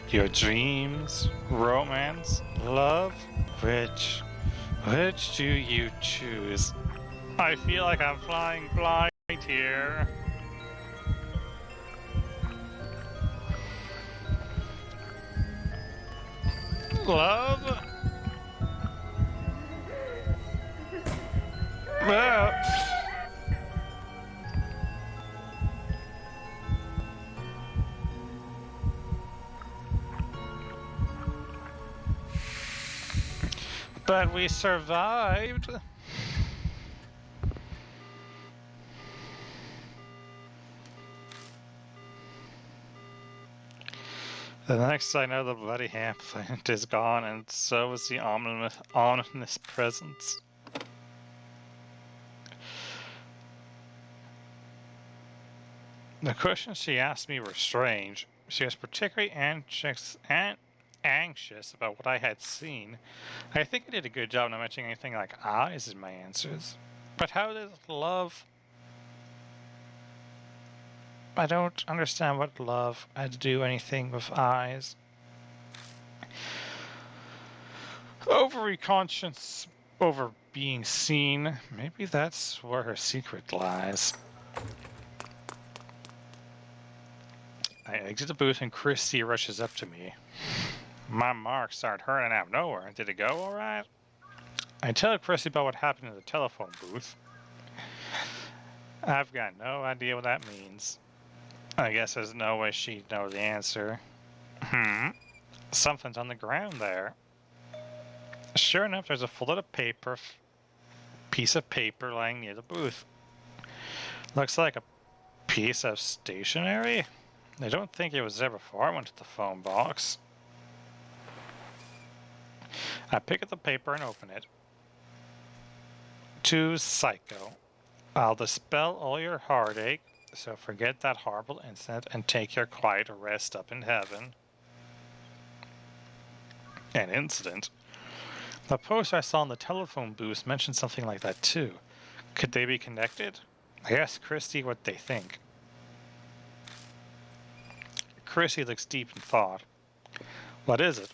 S1: Your dreams, romance, love? Which do you choose? I feel like I'm flying blind here. Love? Well, but we survived. The next I know, the bloody ham plant is gone, and so is the ominous presence. The questions she asked me were strange. She was particularly anxious about what I had seen. I think I did a good job not mentioning anything like eyes in my answers. But how does love... I don't understand what love had to do anything with eyes. Overly conscious over being seen. Maybe that's where her secret lies. I exit the booth and Christy rushes up to me. My marks start hurting out of nowhere. Did it go alright? I tell Christy about what happened in the telephone booth. I've got no idea what that means. I guess there's no way she'd know the answer. Something's on the ground there. Sure enough, there's a folded piece of paper lying near the booth. Looks like a piece of stationery. I don't think it was there before I went to the phone box. I pick up the paper and open it. To Psycho. I'll dispel all your heartache, so forget that horrible incident and take your quiet rest up in heaven. An incident? The poster I saw in the telephone booth mentioned something like that too. Could they be connected? I asked Christy what they think. Christy looks deep in thought. What is it?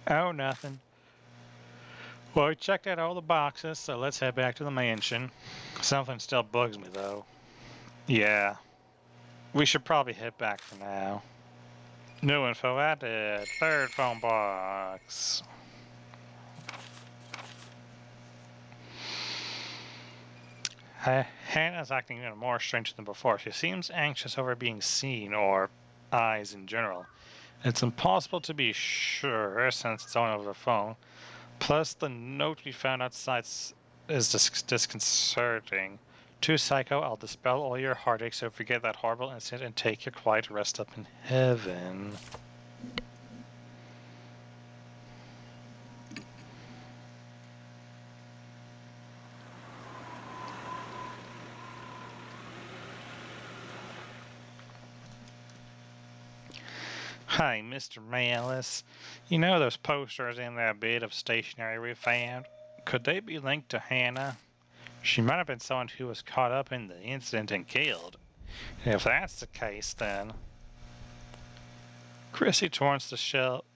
S1: Oh, nothing. Well, we checked out all the boxes, so let's head back to the mansion. Something still bugs me, though. Yeah. We should probably head back for now. New info added. Third phone box. Hannah's acting even more strange than before. She seems anxious over being seen, or eyes in general. It's impossible to be sure since it's on over the phone. Plus, the note we found outside is disconcerting. To Psycho, I'll dispel all your heartache, so forget that horrible incident and take your quiet rest up in heaven. Hi, Mr. Malice. You know those posters in that bit of stationery we found? Could they be linked to Hannah? She might have been someone who was caught up in the incident and killed. And if that's the case, then... Chrissy turns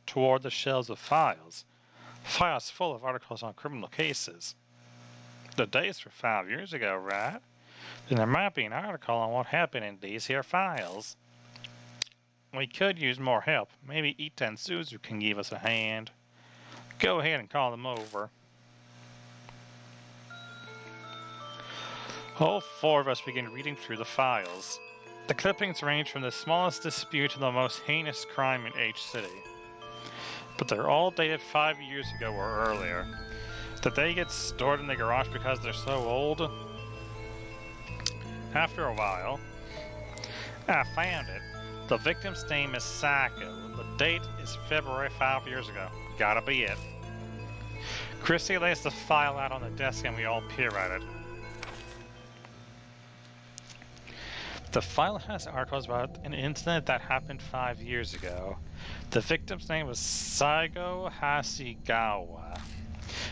S1: toward the shelves of files. Files full of articles on criminal cases. The dates were 5 years ago, right? Then there might be an article on what happened in these here files. We could use more help. Maybe Ita and Suzu can give us a hand. Go ahead and call them over. All four of us begin reading through the files. The clippings range from the smallest dispute to the most heinous crime in H City. But they're all dated 5 years ago or earlier. Did they get stored in the garage because they're so old? After a while, I found it. The victim's name is Psycho. The date is February 5 years ago. Gotta be it. Christy lays the file out on the desk and we all peer at it. The file has articles about an incident that happened 5 years ago. The victim's name was Saigo Hasegawa.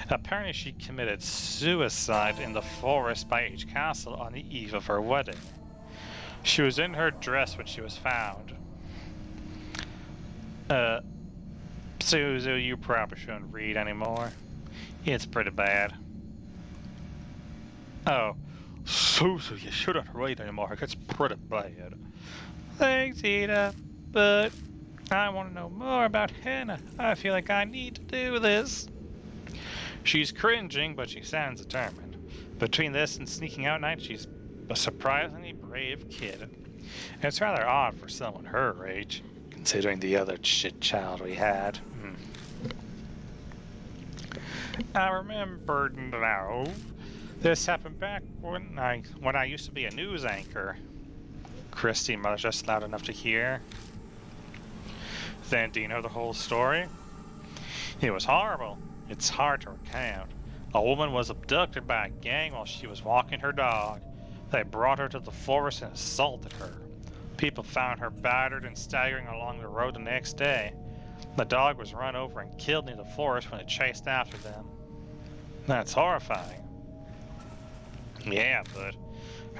S1: Apparently she committed suicide in the forest by H Castle on the eve of her wedding. She was in her dress when she was found. Suzu, you probably shouldn't read anymore. It's pretty bad. Oh, Suzu, you shouldn't read anymore. It's pretty bad. Thanks, Ida, but I want to know more about Hannah. I feel like I need to do this. She's cringing, but she sounds determined. Between this and sneaking out night, she's a surprisingly brave kid. It's rather odd for someone her age, considering the other shit child we had. I remember now. This happened back when I used to be a news anchor. Christy must just loud enough to hear. Then do you know the whole story? It was horrible. It's hard to recount. A woman was abducted by a gang while she was walking her dog. They brought her to the forest and assaulted her. People found her battered and staggering along the road the next day. The dog was run over and killed near the forest when it chased after them. That's horrifying. Yeah, but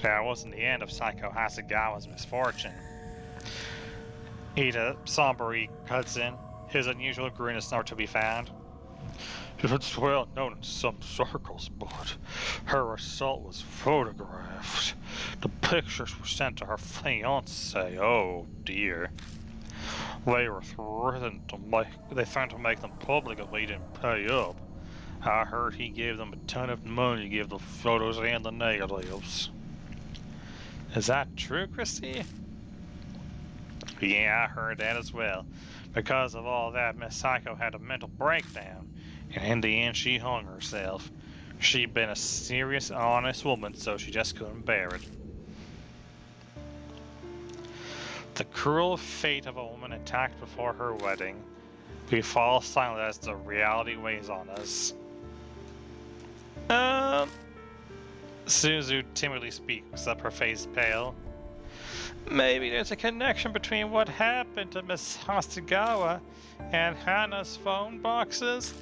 S1: that wasn't the end of Psycho Hasegawa's misfortune. Ida somberly cuts in. His unusual grin is nowhere to be found. It's well known in some circles, but her assault was photographed. The pictures were sent to her fiancé. Oh dear. They threatened to make them public if they didn't pay up. I heard he gave them a ton of money to give the photos and the negatives. Is that true, Christy? Yeah, I heard that as well. Because of all that, Miss Psycho had a mental breakdown, and in the end she hung herself. She'd been a serious, honest woman, so she just couldn't bear it. The cruel fate of a woman attacked before her wedding. We fall silent as the reality weighs on us. Suzu timidly speaks up, her face pale. Maybe there's a connection between what happened to Miss Hasegawa and Hannah's phone boxes?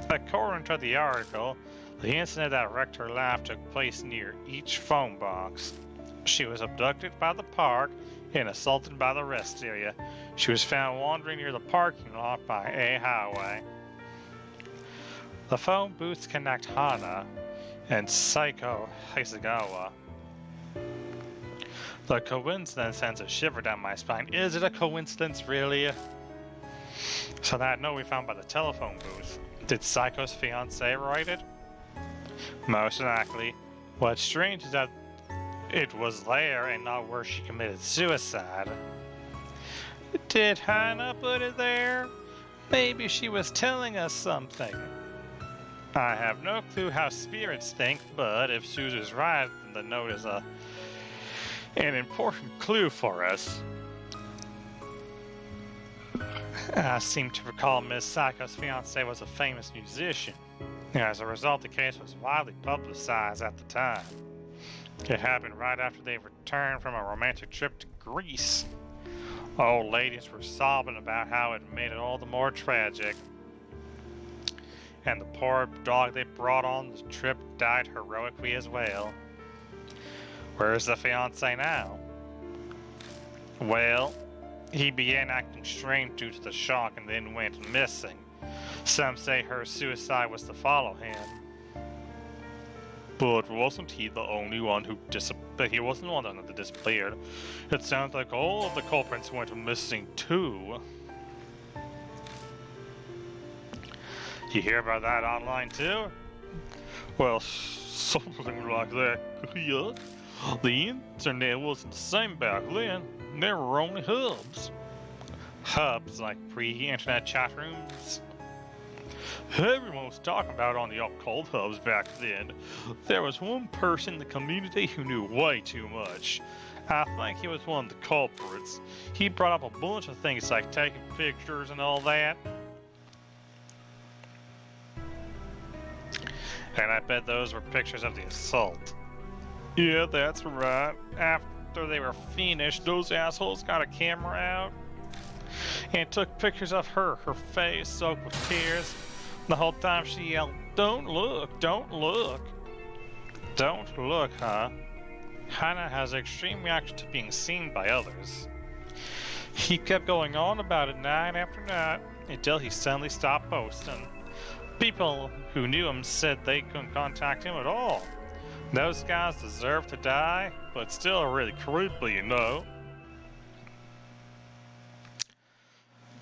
S1: According to the article, the incident that wrecked her life took place near each phone box. She was abducted by the park and assaulted by the rest area. She was found wandering near the parking lot by a highway. The phone booths connect Hana and Psycho Hasegawa. The coincidence sends a shiver down my spine. Is it a coincidence, really? So that note we found by the telephone booth. Did Psycho's fiancé write it? Most likely. What's strange is that it was there and not where she committed suicide. Did Hannah put it there? Maybe she was telling us something. I have no clue how spirits think, but if Suzu's right, then the note is an important clue for us. I seem to recall Miss Psycho's fiancé was a famous musician. As a result, the case was widely publicized at the time. It happened right after they returned from a romantic trip to Greece. Old ladies were sobbing about how it made it all the more tragic. And the poor dog they brought on the trip died heroically as well. Where's the fiancé now? Well, he began acting strange due to the shock and then went missing. Some say her suicide was to follow him. But wasn't he the only one who disappeared? He wasn't the one that disappeared. It sounds like all of the culprits went missing too. You hear about that online too? Well, something like that, yeah. The internet wasn't the same back then. There were only hubs. Hubs like pre-internet chat rooms. Everyone was talking about it on the occult hubs back then. There was one person in the community who knew way too much. I think he was one of the culprits. He brought up a bunch of things like taking pictures and all that. And I bet those were pictures of the assault. Yeah, that's right. After they were finished, those assholes got a camera out and took pictures of her face soaked with tears, The whole time she yelled, "Don't look, don't look." Don't look, huh? Hannah has an extreme reaction to being seen by others. He kept going on about it night after night until he suddenly stopped posting. People who knew him said they couldn't contact him at all. Those guys deserve to die, but still really creepy, you know.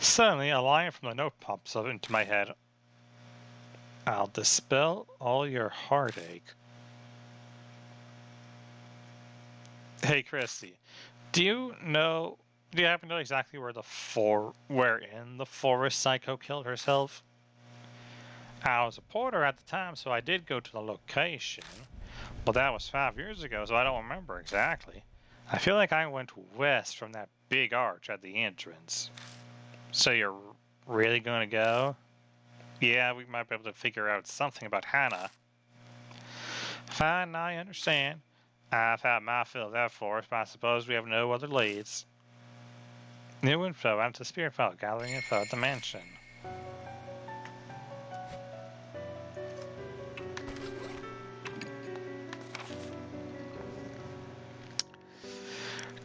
S1: Suddenly, a line from the note pops up into my head. I'll dispel all your heartache. Hey, Christy, do you happen to know exactly wherein the forest psycho killed herself? I was a porter at the time, so I did go to the location, but that was 5 years ago, so I don't remember exactly. I feel like I went west from that big arch at the entrance. So you're really gonna go? Yeah, we might be able to figure out something about Hannah. Fine, I understand. I've had my fill of that forest, but I suppose we have no other leads. New info, I'm to Spirit File, gathering info at the mansion.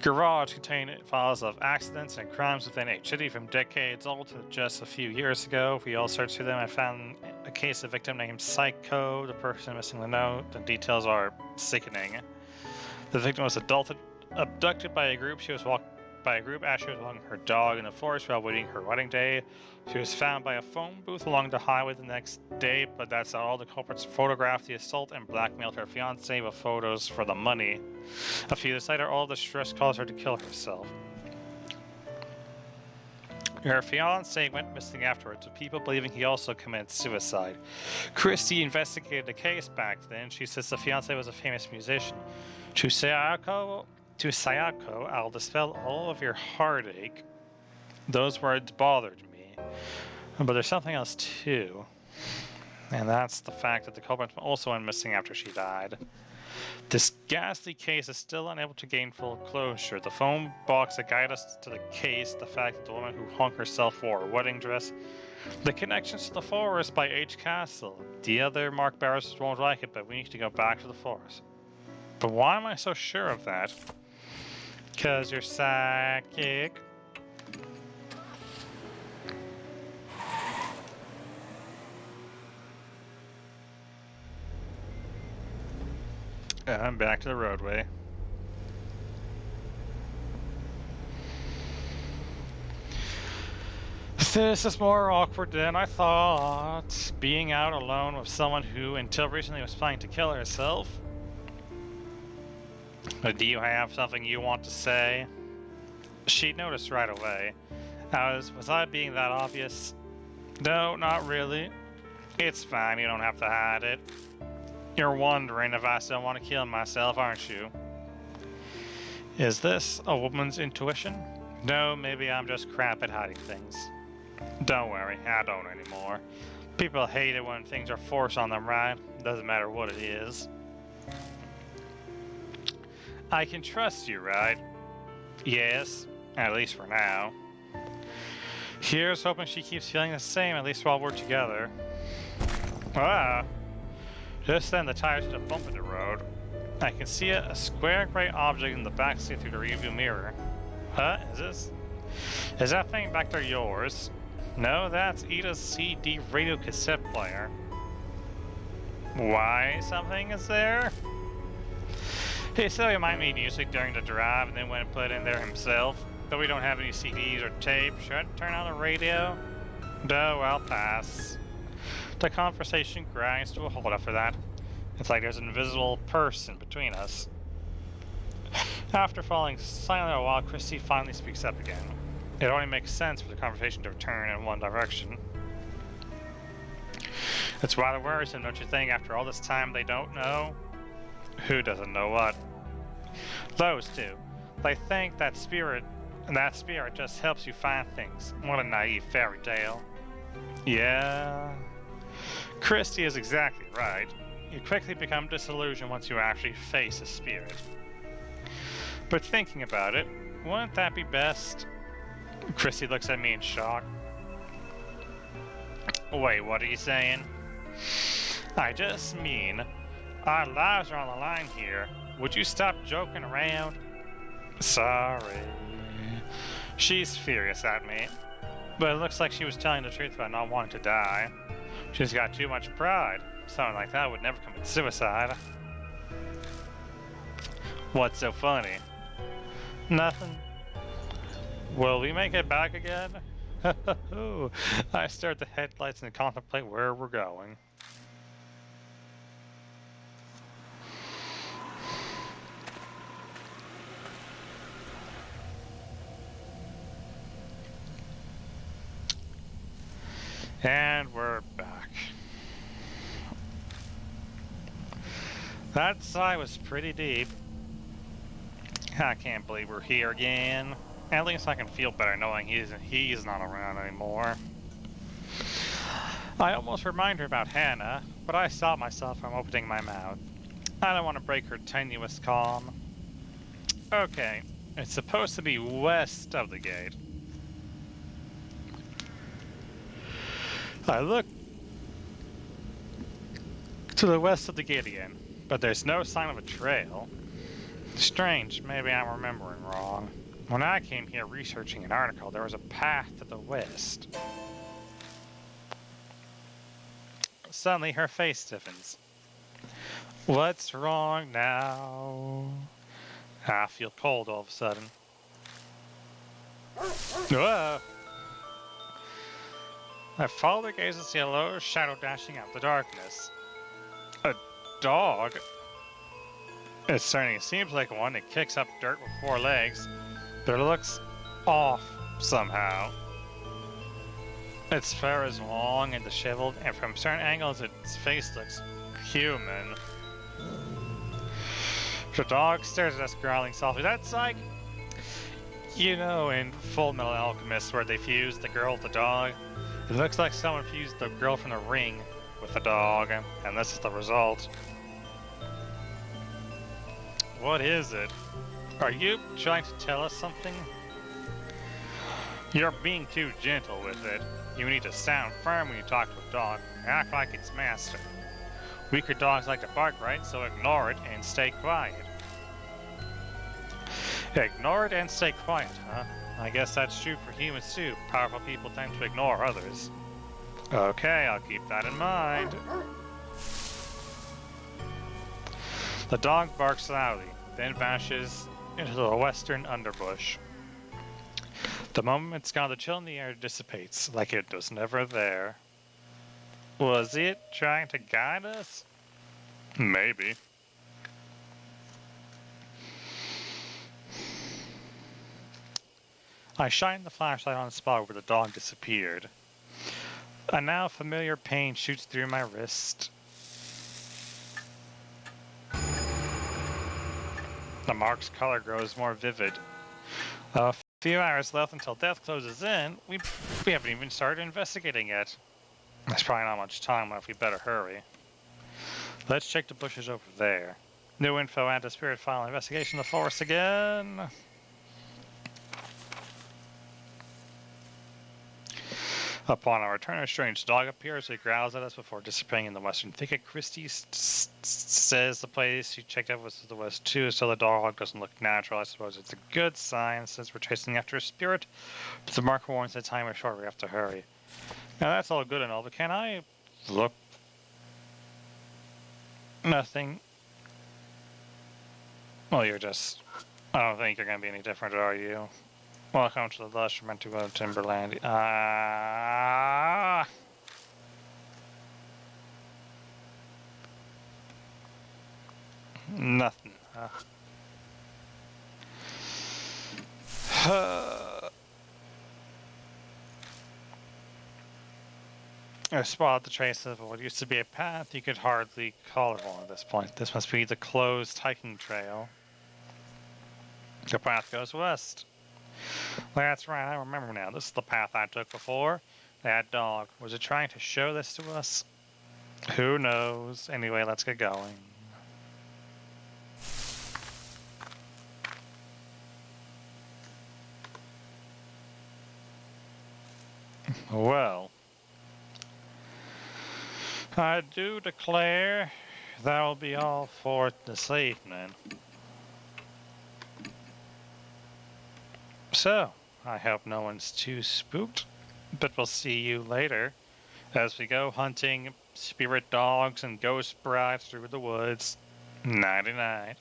S1: Garage contained files of accidents and crimes within a city from decades old to just a few years ago. We all searched through them and found a case of victim named Psycho, the person missing the note. The details are sickening. The victim was abducted by a group. She was walked by a group as she was walking her dog in the forest while waiting her wedding day. She was found by a phone booth along the highway the next day, but that's not all. The culprits photographed the assault and blackmailed her fiancé with photos for the money. A few days later, all the stress caused her to kill herself. Her fiancé went missing afterwards, with people believing he also committed suicide. Christie investigated the case back then. She says the fiancé was a famous musician. To Sayako, I'll dispel all of your heartache. Those words bothered me. But there's something else too. And that's the fact that the culprit also went missing after she died. This ghastly case is still unable to gain full closure. The phone box that guided us to the case, the fact that the woman who hung herself wore a wedding dress, the connections to the forest by H. Castle. The other Mark barristers won't like it, but we need to go back to the forest. But why am I so sure of that? Because you're psychic. I'm back to the roadway. This is more awkward than I thought. Being out alone with someone who, until recently, was planning to kill herself. Do you have something you want to say? She noticed right away. Was I being that obvious? No, not really. It's fine, you don't have to hide it. You're wondering if I still want to kill myself, aren't you? Is this a woman's intuition? No, maybe I'm just crap at hiding things. Don't worry, I don't anymore. People hate it when things are forced on them, right? Doesn't matter what it is. I can trust you, right? Yes, at least for now. Here's hoping she keeps feeling the same, at least while we're together. Ah. Just then the tires hit a bump in the road. I can see a square gray object in the backseat through the rearview mirror. Huh? Is that thing back there yours? No, that's Ida's CD radio cassette player. Why something is there? He said he might need music during the drive and then went and put it in there himself. But we don't have any CDs or tape. Should I turn on the radio? No, I'll pass. The conversation grinds to a halt after that. It's like there's an invisible person between us. After falling silent a while, Christy finally speaks up again. It only makes sense for the conversation to return in one direction. It's rather worrisome, don't you think, after all this time they don't know? Who doesn't know what? Those two. They think that spirit just helps you find things. What a naive fairy tale. Yeah. Christy is exactly right. You quickly become disillusioned once you actually face a spirit. But thinking about it, wouldn't that be best? Christy looks at me in shock. Wait, what are you saying? I just mean, our lives are on the line here. Would you stop joking around? Sorry. She's furious at me. But it looks like she was telling the truth about not wanting to die. She's got too much pride. Someone like that would never commit suicide. What's so funny? Nothing. Will we make it back again? I stare at the headlights and contemplate where we're going. And we're back. That sigh was pretty deep. I can't believe we're here again. At least I can feel better knowing he's not around anymore. I almost remind her about Hannah, but I stop myself from opening my mouth. I don't want to break her tenuous calm. Okay, it's supposed to be west of the gate. I look to the west of the gate again, but there's no sign of a trail. Strange, maybe I'm remembering wrong. When I came here researching an article, there was a path to the west. Suddenly her face stiffens. What's wrong now? I feel cold all of a sudden. Whoa! I follow the gaze and see a low shadow dashing out of the darkness. A dog? It certainly seems like one. It kicks up dirt with 4 legs, but it looks off somehow. Its fur is long and disheveled, and from certain angles its face looks human. The dog stares at us, growling softly. That's like, you know, in Full Metal Alchemist where they fuse the girl with the dog. It looks like someone fused the girl from the Ring with the dog, and this is the result. What is it? Are you trying to tell us something? You're being too gentle with it. You need to sound firm when you talk to a dog. Act like its master. Weaker dogs like to bark, right? So ignore it and stay quiet. Ignore it and stay quiet, huh? I guess that's true for humans too. Powerful people tend to ignore others. Okay, I'll keep that in mind. The dog barks loudly, then vanishes into the western underbush. The moment it's gone, the chill in the air dissipates, like it was never there. Was it trying to guide us? Maybe. I shine the flashlight on the spot where the dog disappeared. A now familiar pain shoots through my wrist. The mark's color grows more vivid. A few hours left until death closes in. We haven't even started investigating yet. There's probably not much time left. We better hurry. Let's check the bushes over there. New info and a spirit file investigation of the forest again. Upon our return, a strange dog appears. He growls at us before disappearing in the western thicket. Christy says the place she checked out was to the west too, so the dog doesn't look natural. I suppose it's a good sign since we're chasing after a spirit. But the marker warns the time is short. We have to hurry. Now that's all good and all, but can I look? Nothing. Well, you're just... I don't think you're going to be any different, are you? Welcome to the lush meant to go to Timberland. Nothing. I spotted the trace of what used to be a path you could hardly call it one at this point. This must be the closed hiking trail. The path goes west. That's right, I remember now. This is the path I took before. That dog. Was it trying to show this to us? Who knows? Anyway, let's get going. Well, I do declare that'll be all for this evening. So, I hope no one's too spooked, but we'll see you later as we go hunting spirit dogs and ghost brides through the woods. Nighty night.